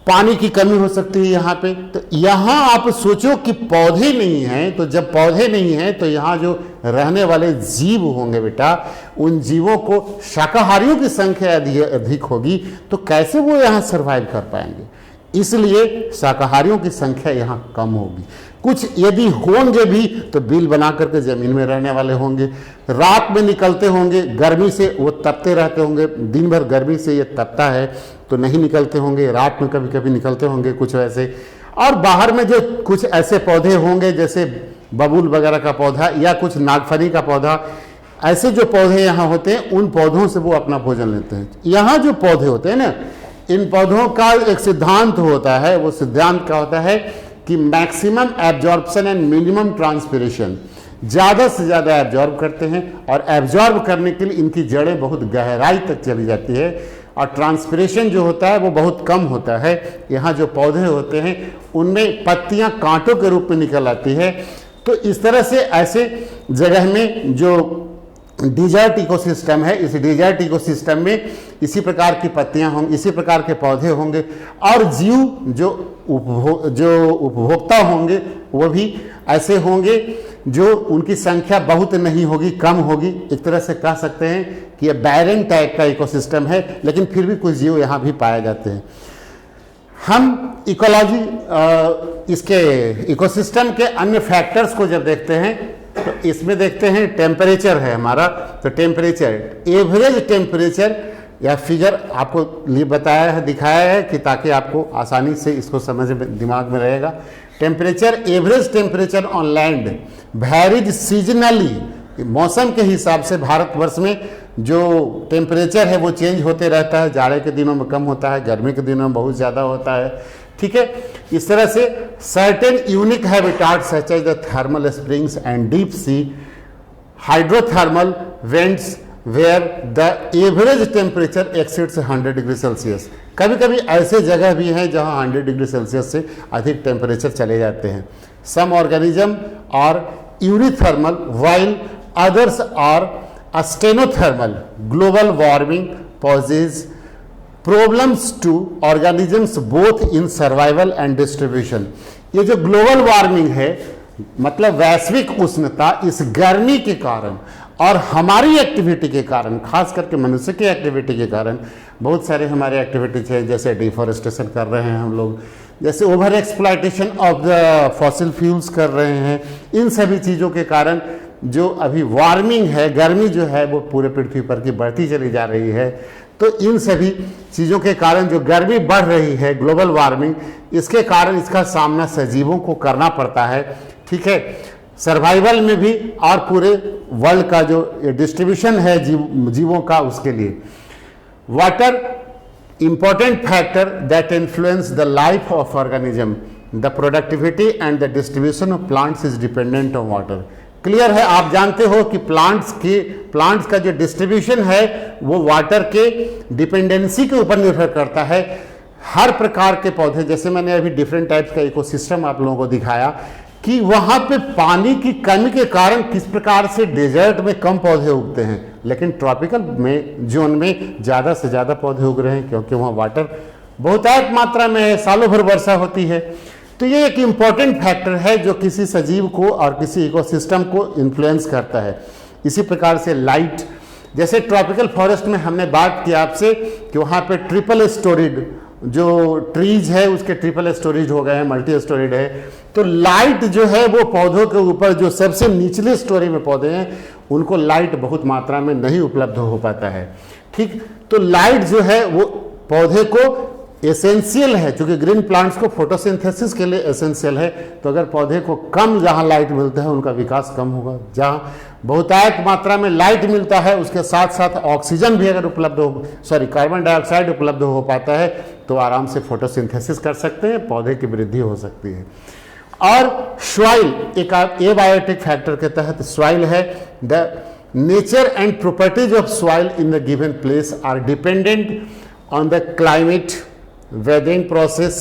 पानी की कमी हो सकती है यहाँ पे। तो यहाँ आप सोचो कि पौधे नहीं हैं, तो जब पौधे नहीं हैं तो यहाँ जो रहने वाले जीव होंगे बेटा, उन जीवों को, शाकाहारियों की संख्या अधिक होगी, तो कैसे वो यहाँ सरवाइव कर पाएंगे। इसलिए शाकाहारियों की संख्या यहाँ कम होगी। कुछ यदि होंगे भी तो बिल बना करके जमीन में रहने वाले होंगे, रात में निकलते होंगे, गर्मी से वो तपते रहते होंगे, दिन भर गर्मी से ये तपता है तो नहीं निकलते होंगे, रात में कभी कभी निकलते होंगे कुछ वैसे। और बाहर में जो कुछ ऐसे पौधे होंगे जैसे बबूल वगैरह का पौधा या कुछ नागफनी का पौधा, ऐसे जो पौधे यहाँ होते हैं, उन पौधों से वो अपना भोजन लेते हैं। यहाँ जो पौधे होते हैं ना, इन पौधों का एक सिद्धांत होता है। वो सिद्धांत क्या होता है कि maximum absorption and minimum transpiration, ज़्यादा से ज़्यादा एब्जॉर्ब करते हैं, और एब्जॉर्ब करने के लिए इनकी जड़ें बहुत गहराई तक चली जाती है, और ट्रांसपिरेशन जो होता है वो बहुत कम होता है। यहाँ जो पौधे होते हैं उनमें पत्तियाँ कांटों के रूप में निकल आती है। तो इस तरह से ऐसे जगह में जो डिजर्ट इकोसिस्टम है, इस डिजर्ट इकोसिस्टम में इसी प्रकार की पत्तियां होंगी, इसी प्रकार के पौधे होंगे, और जीव जो उपभोक्ता होंगे वो भी ऐसे होंगे जो उनकी संख्या बहुत नहीं होगी, कम होगी। एक तरह से कह सकते हैं कि ये बैरन टाइप का इकोसिस्टम है, लेकिन फिर भी कुछ जीव यहाँ भी पाए जाते हैं। हम इकोलॉजी, इसके इकोसिस्टम के अन्य फैक्टर्स को जब देखते हैं तो इसमें देखते हैं टेम्परेचर है हमारा। तो टेम्परेचर, एवरेज टेम्परेचर या फिगर आपको लिए बताया है, दिखाया है कि ताकि आपको आसानी से इसको समझ में, दिमाग में रहेगा। Temperature, average temperature on land varies seasonally, मौसम के हिसाब से भारतवर्ष में जो टेम्परेचर है वो चेंज होते रहता है। जाड़े के दिनों में कम होता है, गर्मी के दिनों में बहुत ज़्यादा होता है, ठीक है। इस तरह से certain unique habitats such as the thermal springs and deep sea hydrothermal vents where the average temperature exceeds 100 degree Celsius. कभी कभी ऐसे जगह भी हैं जहां 100 डिग्री सेल्सियस से अधिक टेम्परेचर चले जाते हैं। Some organism are eurythermal while others are stenothermal. Global warming poses problems to organisms both in survival and distribution. ये जो ग्लोबल वार्मिंग है मतलब वैश्विक उष्णता इस गर्मी के कारण और हमारी एक्टिविटी के कारण, खास करके मनुष्य की एक्टिविटी के कारण, बहुत सारे हमारे एक्टिविटीज है, जैसे डिफॉरेस्टेशन कर रहे हैं हम लोग, जैसे over exploitation of the fossil fuels कर रहे हैं, इन सभी चीज़ों के कारण जो अभी वार्मिंग है, गर्मी जो है वो पूरे पृथ्वी पर की बढ़ती चली जा रही है। तो इन सभी चीज़ों के कारण जो गर्मी बढ़ रही है, ग्लोबल वार्मिंग, इसके कारण इसका सामना सजीवों को करना पड़ता है। ठीक है, सर्वाइवल में भी और पूरे वर्ल्ड का जो डिस्ट्रीब्यूशन है जीवों का, उसके लिए water important factor that influence the life of organism, the productivity and the distribution of plants is dependent on water. Clear है, आप जानते हो कि प्लांट्स का जो डिस्ट्रीब्यूशन है वो वाटर के डिपेंडेंसी के ऊपर निर्भर करता है। हर प्रकार के पौधे, जैसे मैंने अभी डिफरेंट टाइप्स का इकोसिस्टम आप लोगों को दिखाया कि वहाँ पे पानी की कमी के कारण किस प्रकार से डेजर्ट में कम पौधे उगते हैं, लेकिन ट्रॉपिकल में जोन में ज़्यादा से ज़्यादा पौधे उग रहे हैं, क्योंकि वहाँ वाटर बहुतायत मात्रा में है, सालों भर वर्षा होती है। तो ये एक इम्पॉर्टेंट फैक्टर है जो किसी सजीव को और किसी इकोसिस्टम को इन्फ्लुएंस करता है। इसी प्रकार से लाइट, जैसे ट्रॉपिकल फॉरेस्ट में हमने बात की आपसे कि वहाँ पे ट्रिपल स्टोरीड जो ट्रीज है उसके ट्रिपल स्टोरीज हो गए हैं, मल्टी स्टोरीड है। तो लाइट जो है वो पौधों के ऊपर, जो सबसे निचले स्टोरी में पौधे हैं, उनको लाइट बहुत मात्रा में नहीं उपलब्ध हो पाता है। ठीक, तो लाइट जो है वो पौधे को एसेंशियल है, क्योंकि ग्रीन प्लांट्स को फोटोसिंथेसिस के लिए एसेंशियल है। तो अगर पौधे को कम जहाँ लाइट मिलता है उनका विकास कम होगा। जहाँ बहुतायत मात्रा में लाइट मिलता है उसके साथ साथ ऑक्सीजन भी अगर उपलब्ध हो, कार्बन डाइऑक्साइड उपलब्ध हो पाता है, तो आराम से फोटोसिंथेसिस कर सकते हैं, पौधे की वृद्धि हो सकती है। और सॉइल एक एबायोटिक फैक्टर के तहत सॉइल है। The nature and properties of soil in the given place are dependent on the climate, weathering process,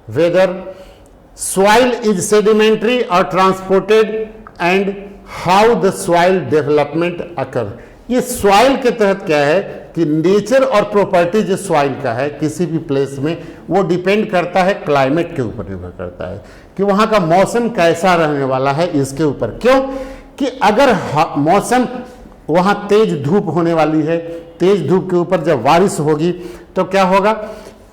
whether soil is sedimentary or transported, and how the soil development occur. ये soil के तहत क्या है कि nature और property जो soil का है किसी भी प्लेस में, वो डिपेंड करता है क्लाइमेट के ऊपर, निर्भर करता है कि वहाँ का मौसम कैसा रहने वाला है इसके ऊपर। क्यों कि अगर मौसम वहाँ तेज धूप होने वाली है, तेज धूप के ऊपर जब बारिश होगी तो क्या होगा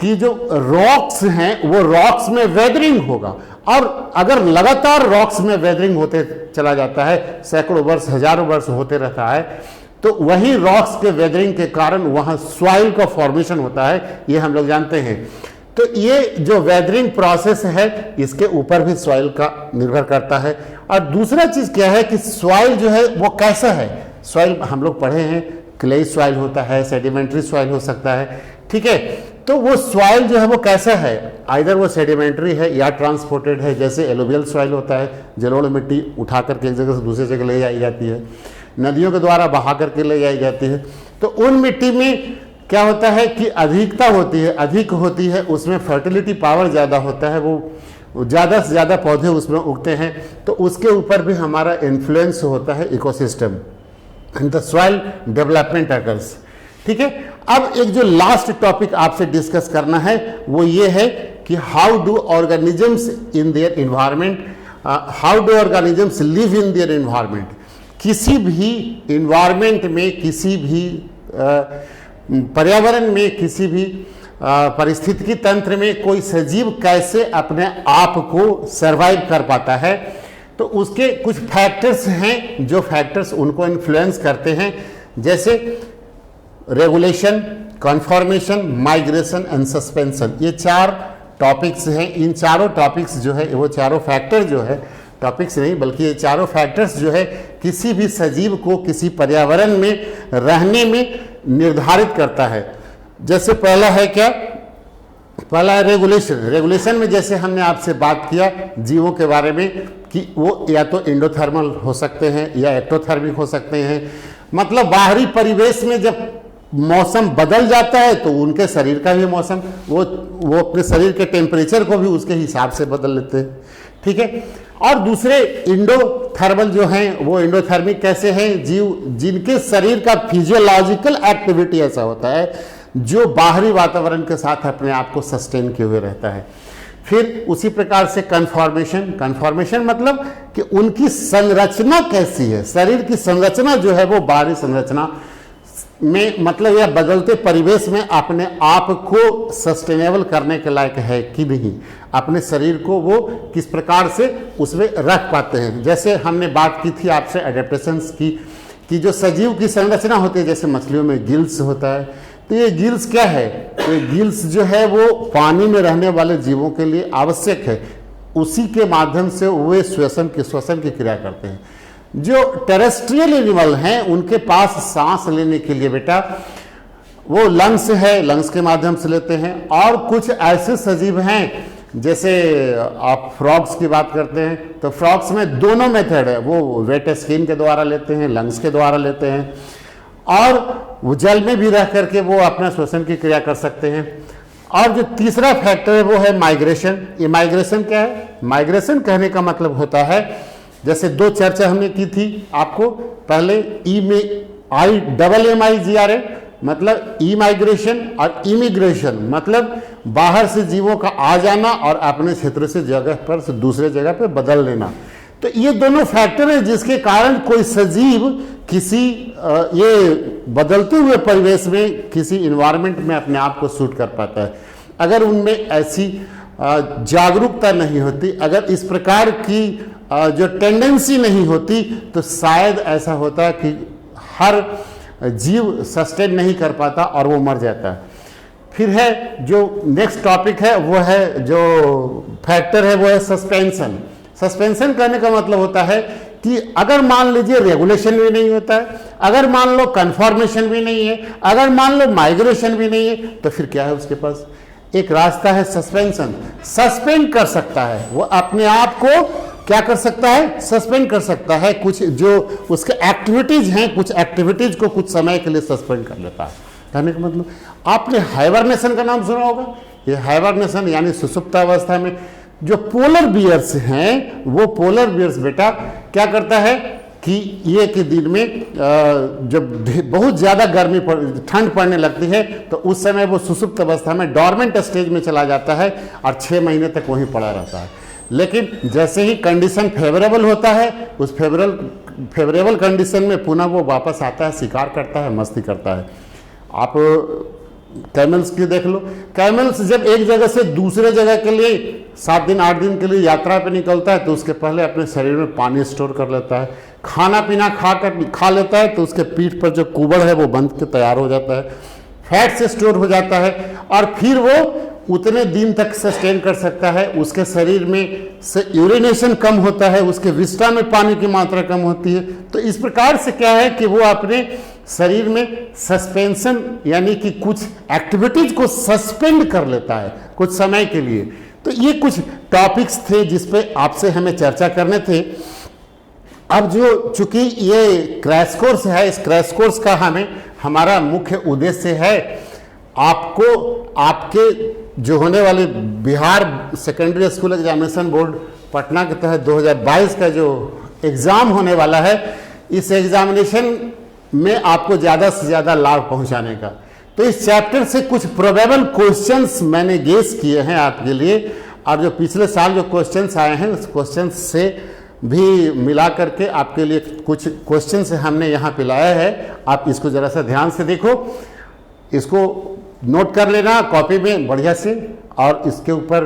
कि जो रॉक्स हैं वो रॉक्स में वेदरिंग होगा, और अगर लगातार रॉक्स में वेदरिंग होते चला जाता है, सैकड़ों वर्ष, हजारों वर्ष होते रहता है, तो वही रॉक्स के वेदरिंग के कारण वहाँ सॉइल का फॉर्मेशन होता है, ये हम लोग जानते हैं। तो ये जो वेदरिंग प्रोसेस है इसके ऊपर भी सॉइल का निर्भर करता है। और दूसरा चीज़ क्या है कि सॉइल जो है वो कैसा है। सॉइल हम लोग पढ़े हैं, क्ले सॉइल होता है, सेडिमेंट्री सॉइल हो सकता है। ठीक है, तो वो सॉइल जो है वो कैसा है, आइदर वो सेडिमेंट्री है या ट्रांसपोर्टेड है। जैसे एलुवियल सॉइल होता है, जलोढ़ मिट्टी उठा करके एक जगह से दूसरी जगह ले जाई जाती है, नदियों के द्वारा बहा करके ले जाई जाती है। तो उन मिट्टी में क्या होता है कि अधिकता होती है, अधिक होती है, उसमें फर्टिलिटी पावर ज़्यादा होता है, वो ज़्यादा से ज़्यादा पौधे उसमें उगते हैं। तो उसके ऊपर भी हमारा इन्फ्लुएंस होता है ecosystem and the soil development occurs. ठीक है, अब एक जो लास्ट टॉपिक आपसे डिस्कस करना है वो ये है कि how do organisms in their environment, how do organisms live in their environment. किसी भी इन्वायरमेंट में, किसी भी पर्यावरण में, किसी भी पारिस्थितिकी तंत्र में कोई सजीव कैसे अपने आप को सर्वाइव कर पाता है। तो उसके कुछ फैक्टर्स हैं जो फैक्टर्स उनको इन्फ्लुएंस करते हैं, जैसे regulation, conformation, migration and suspension. ये 4 टॉपिक्स हैं। इन चारों टॉपिक्स जो है, वो चारों फैक्टर जो है, टॉपिक्स नहीं बल्कि ये चारों फैक्टर्स जो है किसी भी सजीव को किसी पर्यावरण में रहने में निर्धारित करता है। जैसे पहला है क्या, पहला है रेगुलेशन। रेगुलेशन में जैसे हमने आपसे बात किया जीवों के बारे में कि वो या तो एंडोथर्मल हो सकते हैं या एक्टोथर्मिक हो सकते हैं। मतलब बाहरी परिवेश में जब मौसम बदल जाता है तो उनके शरीर का भी मौसम, वो अपने शरीर के टेम्परेचर को भी उसके हिसाब से बदल लेते हैं। ठीक है, और दूसरे इंडोथर्मल जो हैं वो एंडोथर्मिक कैसे हैं, जीव जिनके शरीर का फिजियोलॉजिकल एक्टिविटी ऐसा होता है जो बाहरी वातावरण के साथ अपने आप को सस्टेन किए हुए रहता है। फिर उसी प्रकार से कन्फॉर्मेशन, कन्फॉर्मेशन मतलब कि उनकी संरचना कैसी है, शरीर की संरचना जो है वो बाहरी संरचना में, मतलब यह बदलते परिवेश में अपने आप को सस्टेनेबल करने के लायक है कि नहीं, अपने शरीर को वो किस प्रकार से उसमें रख पाते हैं। जैसे हमने बात की थी आपसे एडेप्टेशंस की, कि जो सजीव की संरचना होती है, जैसे मछलियों में गिल्स होता है, तो ये गिल्स क्या है, तो ये गिल्स जो है वो पानी में रहने वाले जीवों के लिए आवश्यक है, उसी के माध्यम से वे श्वसन की क्रिया करते हैं। जो टेरेस्ट्रियल एनिमल हैं उनके पास सांस लेने के लिए बेटा वो लंग्स है, लंग्स के माध्यम से लेते हैं। और कुछ ऐसे सजीव हैं, जैसे आप फ्रॉग्स की बात करते हैं तो फ्रॉग्स में दोनों मेथड है, वो वेट स्किन के द्वारा लेते हैं, लंग्स के द्वारा लेते हैं, और वो जल में भी रह करके वो अपना श्वसन की क्रिया कर सकते हैं। और जो तीसरा फैक्टर है वो है माइग्रेशन। ये माइग्रेशन क्या है, माइग्रेशन कहने का मतलब होता है, जैसे दो चर्चा हमने की थी आपको पहले, ई में IMMIGRA मतलब ई माइग्रेशन, और इमिग्रेशन मतलब बाहर से जीवों का आ जाना और अपने क्षेत्र से जगह पर से दूसरे जगह पे बदल लेना। तो ये दोनों फैक्टर है जिसके कारण कोई सजीव किसी ये बदलते हुए परिवेश में, किसी इन्वायरमेंट में अपने आप को सूट कर पाता है। अगर उनमें ऐसी जागरूकता नहीं होती, अगर इस प्रकार की जो टेंडेंसी नहीं होती, तो शायद ऐसा होता कि हर जीव सस्टेन नहीं कर पाता और वो मर जाता है। फिर है जो नेक्स्ट टॉपिक है वो है, जो फैक्टर है वो है सस्पेंशन। सस्पेंशन करने का मतलब होता है कि अगर मान लीजिए रेगुलेशन भी नहीं होता है, अगर मान लो कन्फॉर्मेशन भी नहीं है, अगर मान लो माइग्रेशन भी नहीं है, तो फिर क्या है उसके पास, एक रास्ता है सस्पेंशन। सस्पेंड कर सकता है, वो अपने आप को क्या कर सकता है, सस्पेंड कर सकता है। कुछ जो उसके एक्टिविटीज हैं, कुछ एक्टिविटीज को कुछ समय के लिए सस्पेंड कर लेता है। कहने का मतलब, आपने हाइबरनेशन का नाम सुना होगा। ये हाइबरनेशन यानी सुसुप्तावस्था में जो पोलर बियर्स हैं, वो पोलर बियर्स बेटा क्या करता है कि ये के दिन में जब बहुत ज़्यादा गर्मी ठंड पड़ने लगती है, तो उस समय वो सुसुप्त अवस्था में डॉर्मेंट स्टेज में चला जाता है और 6 महीने तक वहीं पड़ा रहता है। लेकिन जैसे ही कंडीशन फेवरेबल होता है, उस फेवरेबल कंडीशन में पुनः वो वापस आता है, शिकार करता है, मस्ती करता है। आप कैमल्स की देख लो, कैमल्स जब एक जगह से दूसरे जगह के लिए 7 दिन 8 दिन के लिए यात्रा पे निकलता है, तो उसके पहले अपने शरीर में पानी स्टोर कर लेता है, खाना पीना खा लेता है, तो उसके पीठ पर जो कुबड़ है वो बंध के तैयार हो जाता है, फैट से स्टोर हो जाता है, और फिर वो उतने दिन तक सस्टेन कर सकता है। उसके शरीर में से यूरिनेशन कम होता है, उसके विस्टा में पानी की मात्रा कम होती है। तो इस प्रकार से क्या है कि वो अपने शरीर में सस्पेंशन यानी कि कुछ एक्टिविटीज को सस्पेंड कर लेता है कुछ समय के लिए। तो ये कुछ टॉपिक्स थे जिस पे आपसे हमें चर्चा करने थे। अब जो चूंकि ये क्रैश कोर्स है, इस क्रैश कोर्स का हमारा मुख्य उद्देश्य है आपको आपके जो होने वाले Bihar secondary school examination board Patna के तहत 2022 का जो एग्ज़ाम होने वाला है, इस एग्जामिनेशन में आपको ज़्यादा से ज़्यादा लाभ पहुंचाने का। तो इस चैप्टर से कुछ प्रोबेबल क्वेश्चंस मैंने गेस किए हैं आपके लिए, और जो पिछले साल जो क्वेश्चंस आए हैं उस क्वेश्चंस से भी मिला करके आपके लिए कुछ क्वेश्चंस हमने यहाँ पे लाया है। आप इसको ज़रा सा ध्यान से देखो, इसको नोट कर लेना कॉपी में बढ़िया से, और इसके ऊपर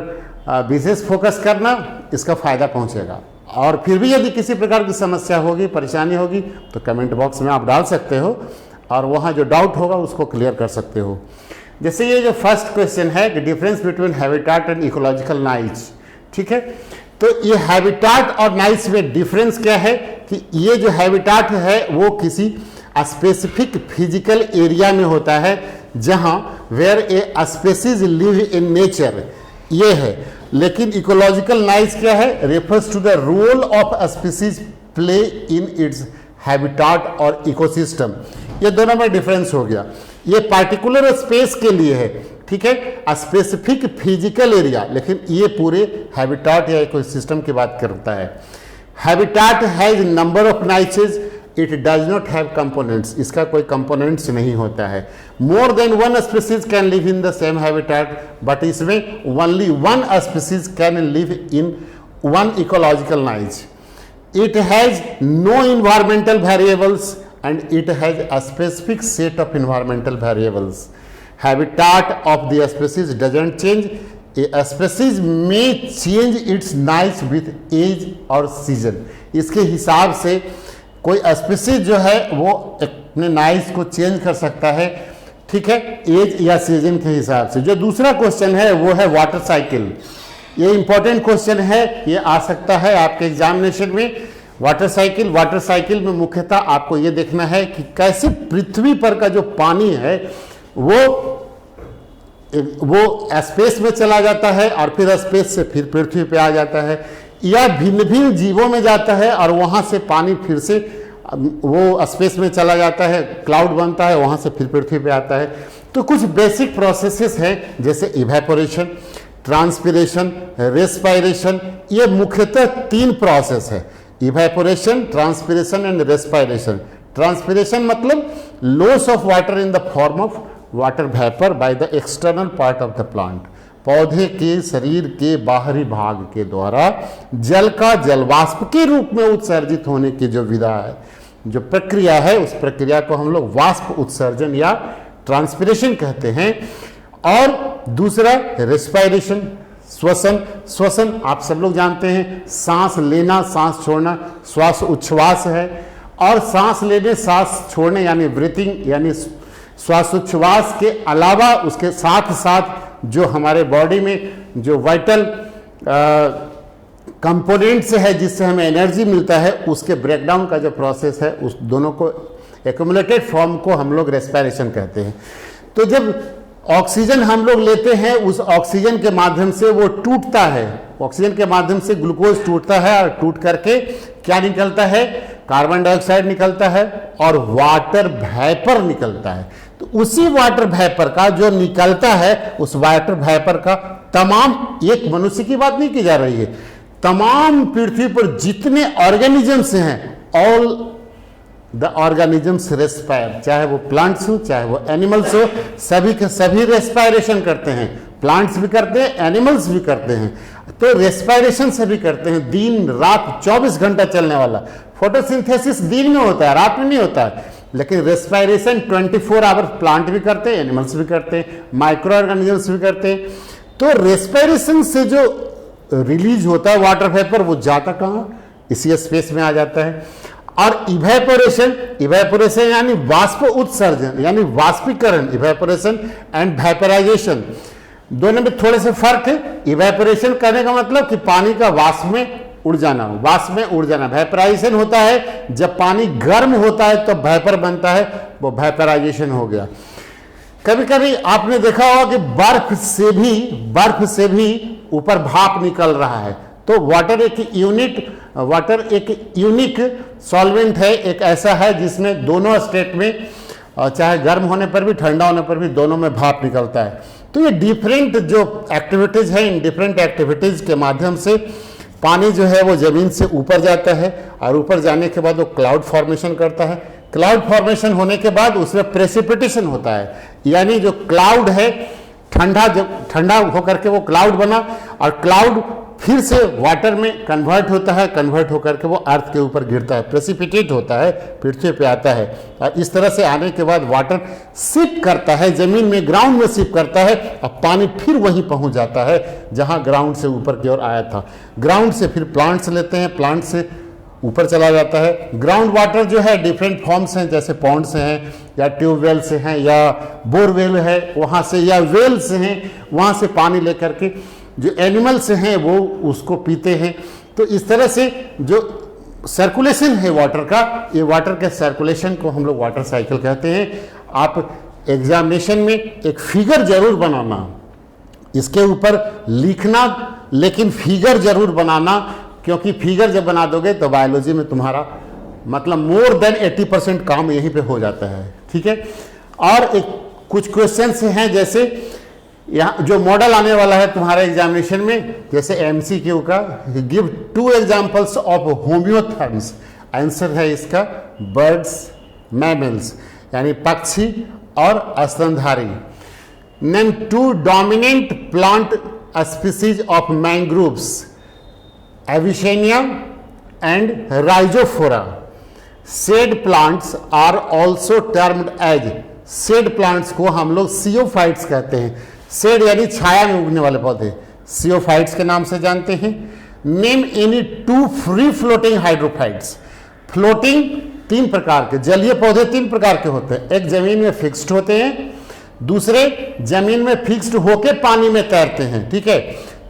विशेष फोकस करना, इसका फ़ायदा पहुंचेगा। और फिर भी यदि किसी प्रकार की समस्या होगी, परेशानी होगी, तो कमेंट बॉक्स में आप डाल सकते हो, और वहाँ जो डाउट होगा उसको क्लियर कर सकते हो। जैसे ये जो फर्स्ट क्वेश्चन है कि difference between habitat and ecological niche, ठीक है। तो ये हैबिटाट और नाइच में डिफरेंस क्या है कि ये जो हैबिटाट है वो किसी स्पेसिफिक फिजिकल एरिया में होता है जहां where a species live in nature, ये है। लेकिन इकोलॉजिकल नाइच क्या है, refers to the role of species play in its habitat और इकोसिस्टम। ये दोनों में डिफरेंस हो गया। ये पार्टिकुलर स्पेस के लिए है, ठीक है, स्पेसिफिक फिजिकल एरिया, लेकिन ये पूरे हैबिटाट या इकोसिस्टम की बात करता है। Habitat has number of niches it does not have components, इसका कोई कंपोनेंट्स नहीं होता है। More than one species can live in the same habitat, but इसमें only one species can live in one ecological niche. It has no environmental variables and it has a specific set of environmental variables. Habitat of the species doesn't change. A species may change its niche with age और season. इसके हिसाब से कोई species जो है वो अपने nice को चेंज कर सकता है, ठीक है, एज या सीजन के हिसाब से। जो दूसरा क्वेश्चन है वो है वाटर साइकिल। ये इंपॉर्टेंट क्वेश्चन है, ये आ सकता है आपके एग्जामिनेशन में। वाटर साइकिल में मुख्यतः आपको ये देखना है कि कैसे पृथ्वी पर का जो पानी है वो स्पेस में चला जाता है और फिर स्पेस से फिर पृथ्वी पे आ जाता है, या भिन्न भिन्न जीवों में जाता है और वहां से पानी फिर से वो स्पेस में चला जाता है, क्लाउड बनता है, वहां से फिर पृथ्वी पे आता है। तो कुछ बेसिक प्रोसेसेस हैं जैसे इवेपोरेशन, ट्रांसपिरेशन, रेस्पायरेशन। ये मुख्यतः 3 प्रोसेस है, evaporation, transpiration and respiration. Transpiration मतलब loss of water in the form of water vapour by the external part of the plant. पौधे के शरीर के बाहरी भाग के द्वारा जल का जलवाष्प के रूप में उत्सर्जित होने की जो विधा है, जो प्रक्रिया है, उस प्रक्रिया को हम लोग वाष्प उत्सर्जन या ट्रांसपिरेशन कहते हैं। और दूसरा रेस्पायरेशन, श्वसन आप सब लोग जानते हैं, सांस लेना, सांस छोड़ना, श्वास उच्छ्वास है। और सांस लेने, सांस छोड़ने यानी ब्रीथिंग, यानी श्वासोच्छ्वास के अलावा उसके साथ साथ जो हमारे बॉडी में जो वाइटल कंपोनेंट्स है जिससे हमें एनर्जी मिलता है, उसके ब्रेकडाउन का जो प्रोसेस है, उस दोनों को एक्यूमुलेटेड फॉर्म को हम लोग रेस्पिरेशन कहते हैं। तो जब ऑक्सीजन हम लोग लेते हैं, उस ऑक्सीजन के माध्यम से वो टूटता है, ऑक्सीजन के माध्यम से ग्लूकोज टूटता है और टूट करके क्या निकलता है, कार्बन डाइऑक्साइड निकलता है और वाटर वेपर निकलता है। तो उसी वाटर वेपर का जो निकलता है, उस वाटर वेपर का तमाम, एक मनुष्य की बात नहीं की जा रही है, तमाम पृथ्वी पर जितने ऑर्गेनिजम्स हैं, ऑल द ऑर्गेनिजम्स रेस्पायर, चाहे वो प्लांट्स हो चाहे वो एनिमल्स हो, सभी के सभी रेस्पायरेशन करते हैं। प्लांट्स भी करते हैं, एनिमल्स भी करते हैं। तो रेस्पायरेशन सभी करते हैं, दिन रात 24 घंटा चलने वाला। फोटोसिंथेसिस दिन में होता है, रात में नहीं होता है, लेकिन रेस्पायरेशन 24 आवर प्लांट भी करते हैं, एनिमल्स भी करते हैं, माइक्रो ऑर्गेनिजम्स भी करते हैं। तो रेस्पायरेशन से जो रिलीज होता है वाटर वेपर, वो जाता कहाँ, इसी स्पेस में आ जाता है। और इवेपोरेशन यानी वाष्प उत्सर्जन, यानी वाष्पीकरण, इवेपोरेशन एंड वेपराइजेशन, दोनों में थोड़े से फर्क है। इवेपोरेशन करने का मतलब कि पानी का वाष्प में उड़ जाना, वाष्प में उड़ जाना। वेपराइजेशन होता है जब पानी गर्म होता है तो वेपर बनता है, वो वेपराइजेशन हो गया। कभी कभी आपने देखा होगा कि बर्फ से भी ऊपर भाप निकल रहा है। तो वाटर एक यूनिक सॉल्वेंट है, एक ऐसा है जिसमें दोनों स्टेट में, चाहे गर्म होने पर भी ठंडा होने पर भी, दोनों में भाप निकलता है। तो ये डिफरेंट जो एक्टिविटीज है, इन डिफरेंट एक्टिविटीज के माध्यम से पानी जो है वो जमीन से ऊपर जाता है और ऊपर जाने के बाद वो क्लाउड फॉर्मेशन करता है। क्लाउड फॉर्मेशन होने के बाद उसमें प्रेसिपिटेशन होता है, यानी जो क्लाउड है, ठंडा होकर के वो क्लाउड बना और क्लाउड फिर से वाटर में कन्वर्ट होता है, कन्वर्ट होकर के वो अर्थ के ऊपर गिरता है, प्रेसिपिटेट होता है, पृथ्वी पे आता है। और इस तरह से आने के बाद वाटर सिप करता है जमीन में, ग्राउंड में सिप करता है और पानी फिर वहीं पहुंच जाता है जहां ग्राउंड से ऊपर की ओर आया था। ग्राउंड से फिर प्लांट्स लेते हैं, प्लांट से ऊपर चला जाता है। ग्राउंड वाटर जो है डिफरेंट फॉर्म्स हैं, जैसे पॉन्ड से हैं या ट्यूबवेल से हैं या बोरवेल है वहाँ से, या वेल से हैं, वहाँ से पानी लेकर के जो एनिमल्स हैं वो उसको पीते हैं। तो इस तरह से जो सर्कुलेशन है वाटर का, ये वाटर के सर्कुलेशन को हम लोग वाटर साइकिल कहते हैं। आप एग्जामिनेशन में एक फिगर जरूर बनाना, इसके ऊपर लिखना, लेकिन फिगर जरूर बनाना, क्योंकि फिगर जब बना दोगे तो बायोलॉजी में तुम्हारा मतलब मोर देन 80% काम यहीं पे हो जाता है, ठीक है। और एक कुछ क्वेश्चंस हैं, जैसे यहाँ जो मॉडल आने वाला है तुम्हारे एग्जामिनेशन में, जैसे MCQ का, give 2 examples of homeotherms. Answer है इसका बर्ड्स, मैमल्स यानी पक्षी और स्तनधारी। Name 2 dominant plant species of mangroves, Avicennia and Rhizophora. Shade plants are also termed as, shade plants को हम लोग सियोफाइट्स कहते हैं। शेड यानी छाया में उगने वाले पौधे सियोफाइट्स के नाम से जानते हैं। Name any 2 free floating hydrophytes. Floating 3 प्रकार के, जलीय पौधे 3 प्रकार के होते हैं। एक जमीन में फिक्स्ड होते हैं, दूसरे जमीन में फिक्स्ड होके पानी में तैरते हैं, ठीक है,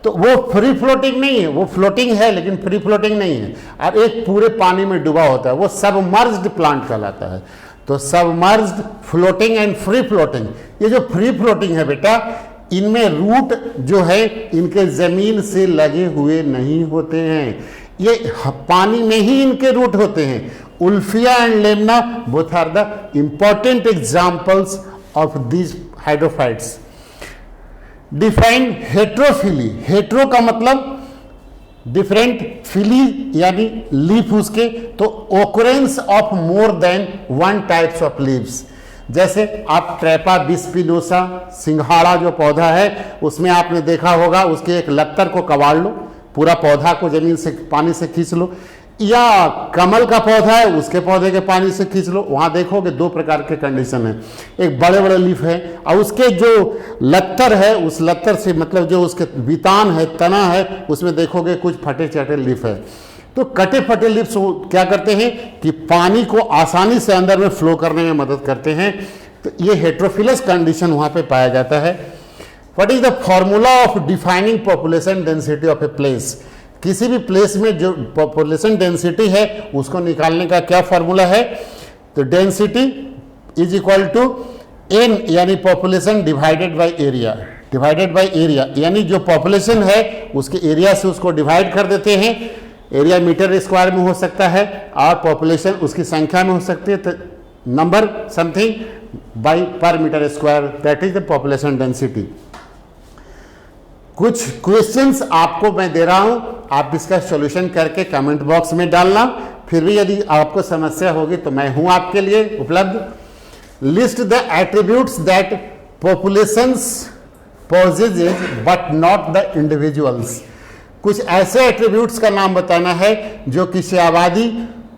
तो वो फ्री फ्लोटिंग नहीं है, वो फ्लोटिंग है लेकिन फ्री फ्लोटिंग नहीं है। और एक पूरे पानी में डूबा होता है, वो सबमर्ज्ड प्लांट कहलाता है। तो submerged, floating and free floating. ये जो फ्री फ्लोटिंग है बेटा, इनमें रूट जो है इनके जमीन से लगे हुए नहीं होते हैं, ये पानी में ही इनके रूट होते हैं। Wolffia and Lemna both are the important examples of these hydrophytes. Define heterophylly. Hetero का मतलब डिफरेंट, फिली यानी लीफ उसके, तो occurrence of more than 1 types of leaves. जैसे आप ट्रेपा बिस्पिनोसा, सिंघाड़ा जो पौधा है, उसमें आपने देखा होगा उसके एक लत्तर को कबाड़ लो, पूरा पौधा को जमीन से पानी से खींच लो, या कमल का पौधा है उसके पौधे के पानी से खींच लो। वहां देखोगे 2 प्रकार के कंडीशन है, एक बड़े बड़े लीफ है और उसके जो लत्तर है, उस लत्तर से मतलब जो उसके बितान है, तना है, उसमें देखोगे कुछ फटे चटे लीफ है। तो कटे फटे लिप्स क्या करते हैं कि पानी को आसानी से अंदर में फ्लो करने में मदद करते हैं। तो ये हेट्रोफिलस कंडीशन वहां पे पाया जाता है। What is the formula of defining population density of a place. किसी भी प्लेस में जो पॉपुलेशन डेंसिटी है उसको निकालने का क्या फॉर्मूला है? तो density is equal to N यानी population divided by area. Divided by area यानी जो पॉपुलेशन है उसके एरिया से उसको डिवाइड कर देते हैं। एरिया मीटर स्क्वायर में हो सकता है और पॉपुलेशन उसकी संख्या में हो सकती है, तो number something by per meter square, that is the population density. कुछ क्वेश्चंस आपको मैं दे रहा हूं, आप इसका सॉल्यूशन करके कमेंट बॉक्स में डालना। फिर भी यदि आपको समस्या होगी तो मैं हूं आपके लिए उपलब्ध। List the attributes that populations possesses but not the individuals. कुछ ऐसे एट्रीब्यूट्स का नाम बताना है जो किसी आबादी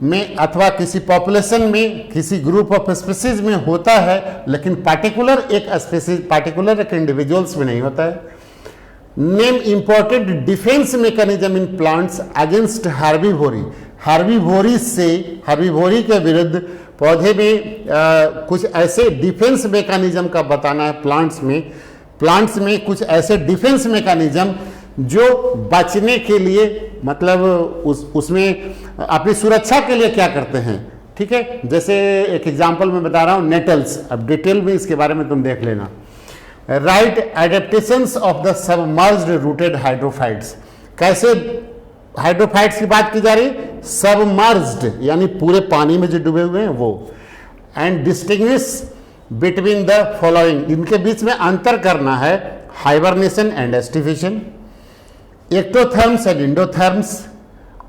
में अथवा किसी पॉपुलेशन में, किसी ग्रुप ऑफ स्पीसीज में होता है, लेकिन पार्टिकुलर एक स्पीसीज, पार्टिकुलर एक इंडिविजुअल्स में नहीं होता है। Name important defence mechanism in plants against herbivory. Herbivory से, हार्बीवोरी के विरुद्ध पौधे में कुछ ऐसे डिफेंस मैकेनिज्म का बताना है। प्लांट्स में कुछ ऐसे डिफेंस मैकेनिज्म जो बचने के लिए, मतलब उसमें अपनी सुरक्षा के लिए क्या करते हैं, ठीक है। जैसे एक एग्जांपल मैं बता रहा हूं, नेटल्स, अब डिटेल में इसके बारे में तुम देख लेना। Right adaptations of the submerged rooted hydrophytes. कैसे हाइड्रोफाइट्स की बात की जा रही है? सबमर्ज्ड यानी पूरे पानी में जो डूबे हुए हैं वो। And distinguish between the following, इनके बीच में अंतर करना है। हाइबरनेशन एंड एस्टिवेशन, एक्टोथर्म्स एंड इंडोथर्म्स,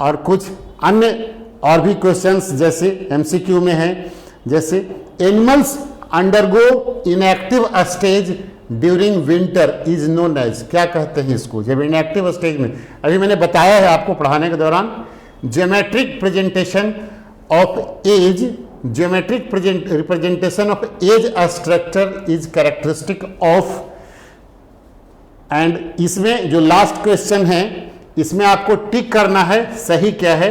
और कुछ अन्य और भी क्वेश्चंस जैसे एमसीक्यू में है। जैसे animals undergo inactive stage during winter is known as, क्या कहते हैं इसको? जब इनएक्टिव स्टेज में, अभी मैंने बताया है आपको पढ़ाने के दौरान, geometric presentation of as, geometric representation of as structure is characteristic of. And इसमें जो लास्ट क्वेश्चन है इसमें आपको टिक करना है सही क्या है।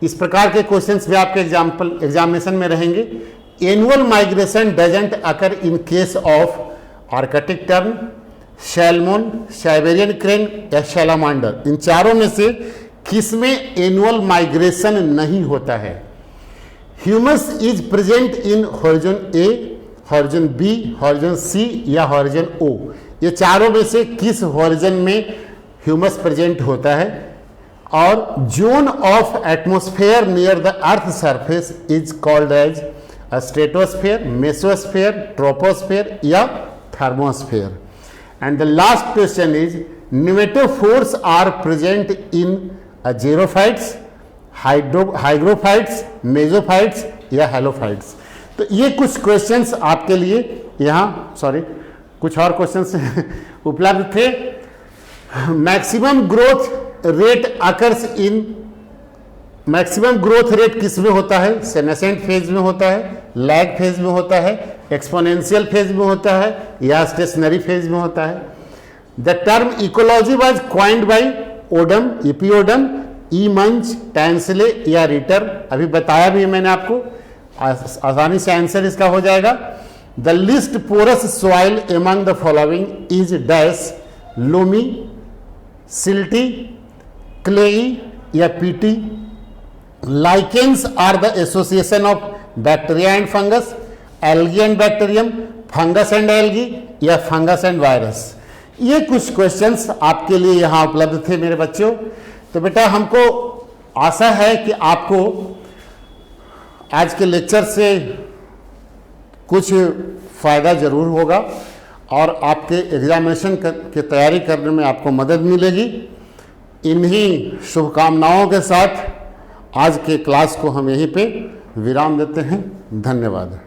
इस प्रकार के क्वेश्चंस भी आपके एग्जामिनेशन में रहेंगे। Annual migration doesn't occur in case of Arctic tern, salmon, Siberian crane या सैलामांडर। इन चारों में से किसमें एनुअल माइग्रेशन नहीं होता है? Humus is present in horizon A, horizon B, horizon C या हॉरिजन ओ। ये चारों में से किस हॉरिजन में ह्यूमस प्रेजेंट होता है? और zone of atmosphere near the earth surface is called as stratosphere, mesosphere, troposphere या thermosphere. And the last question is pneumatophores are present in xerophytes, hygrophytes, mesophytes या हेलोफाइट्स। तो ये कुछ क्वेश्चंस आपके लिए यहाँ कुछ और क्वेश्चंस उपलब्ध थे। Maximum growth rate occurs in, maximum growth rate किस में होता है? सेनेसेंट फेज में होता है, लैग फेज में होता है, एक्सपोनेंशियल फेज में होता है या स्टेशनरी फेज में होता है। The term ecology was coined by Odum, E P Odum, E Munch, Tansley या रिटर। अभी बताया भी है मैंने आपको, आसानी से आंसर इसका हो जाएगा। The least porous soil among the following is dash, loamy, silty, clayey या peaty. Lichens are the association of bacteria and fungus, algae and bacterium, fungus and algae या फंगस एंड वायरस। ये कुछ questions आपके लिए यहाँ उपलब्ध थे मेरे बच्चों। तो बेटा हमको आशा है कि आपको आज के लेक्चर से कुछ फ़ायदा ज़रूर होगा और आपके एग्जामिनेशन की तैयारी करने में आपको मदद मिलेगी। इन्हीं शुभकामनाओं के साथ आज के क्लास को हम यहीं पे विराम देते हैं। धन्यवाद।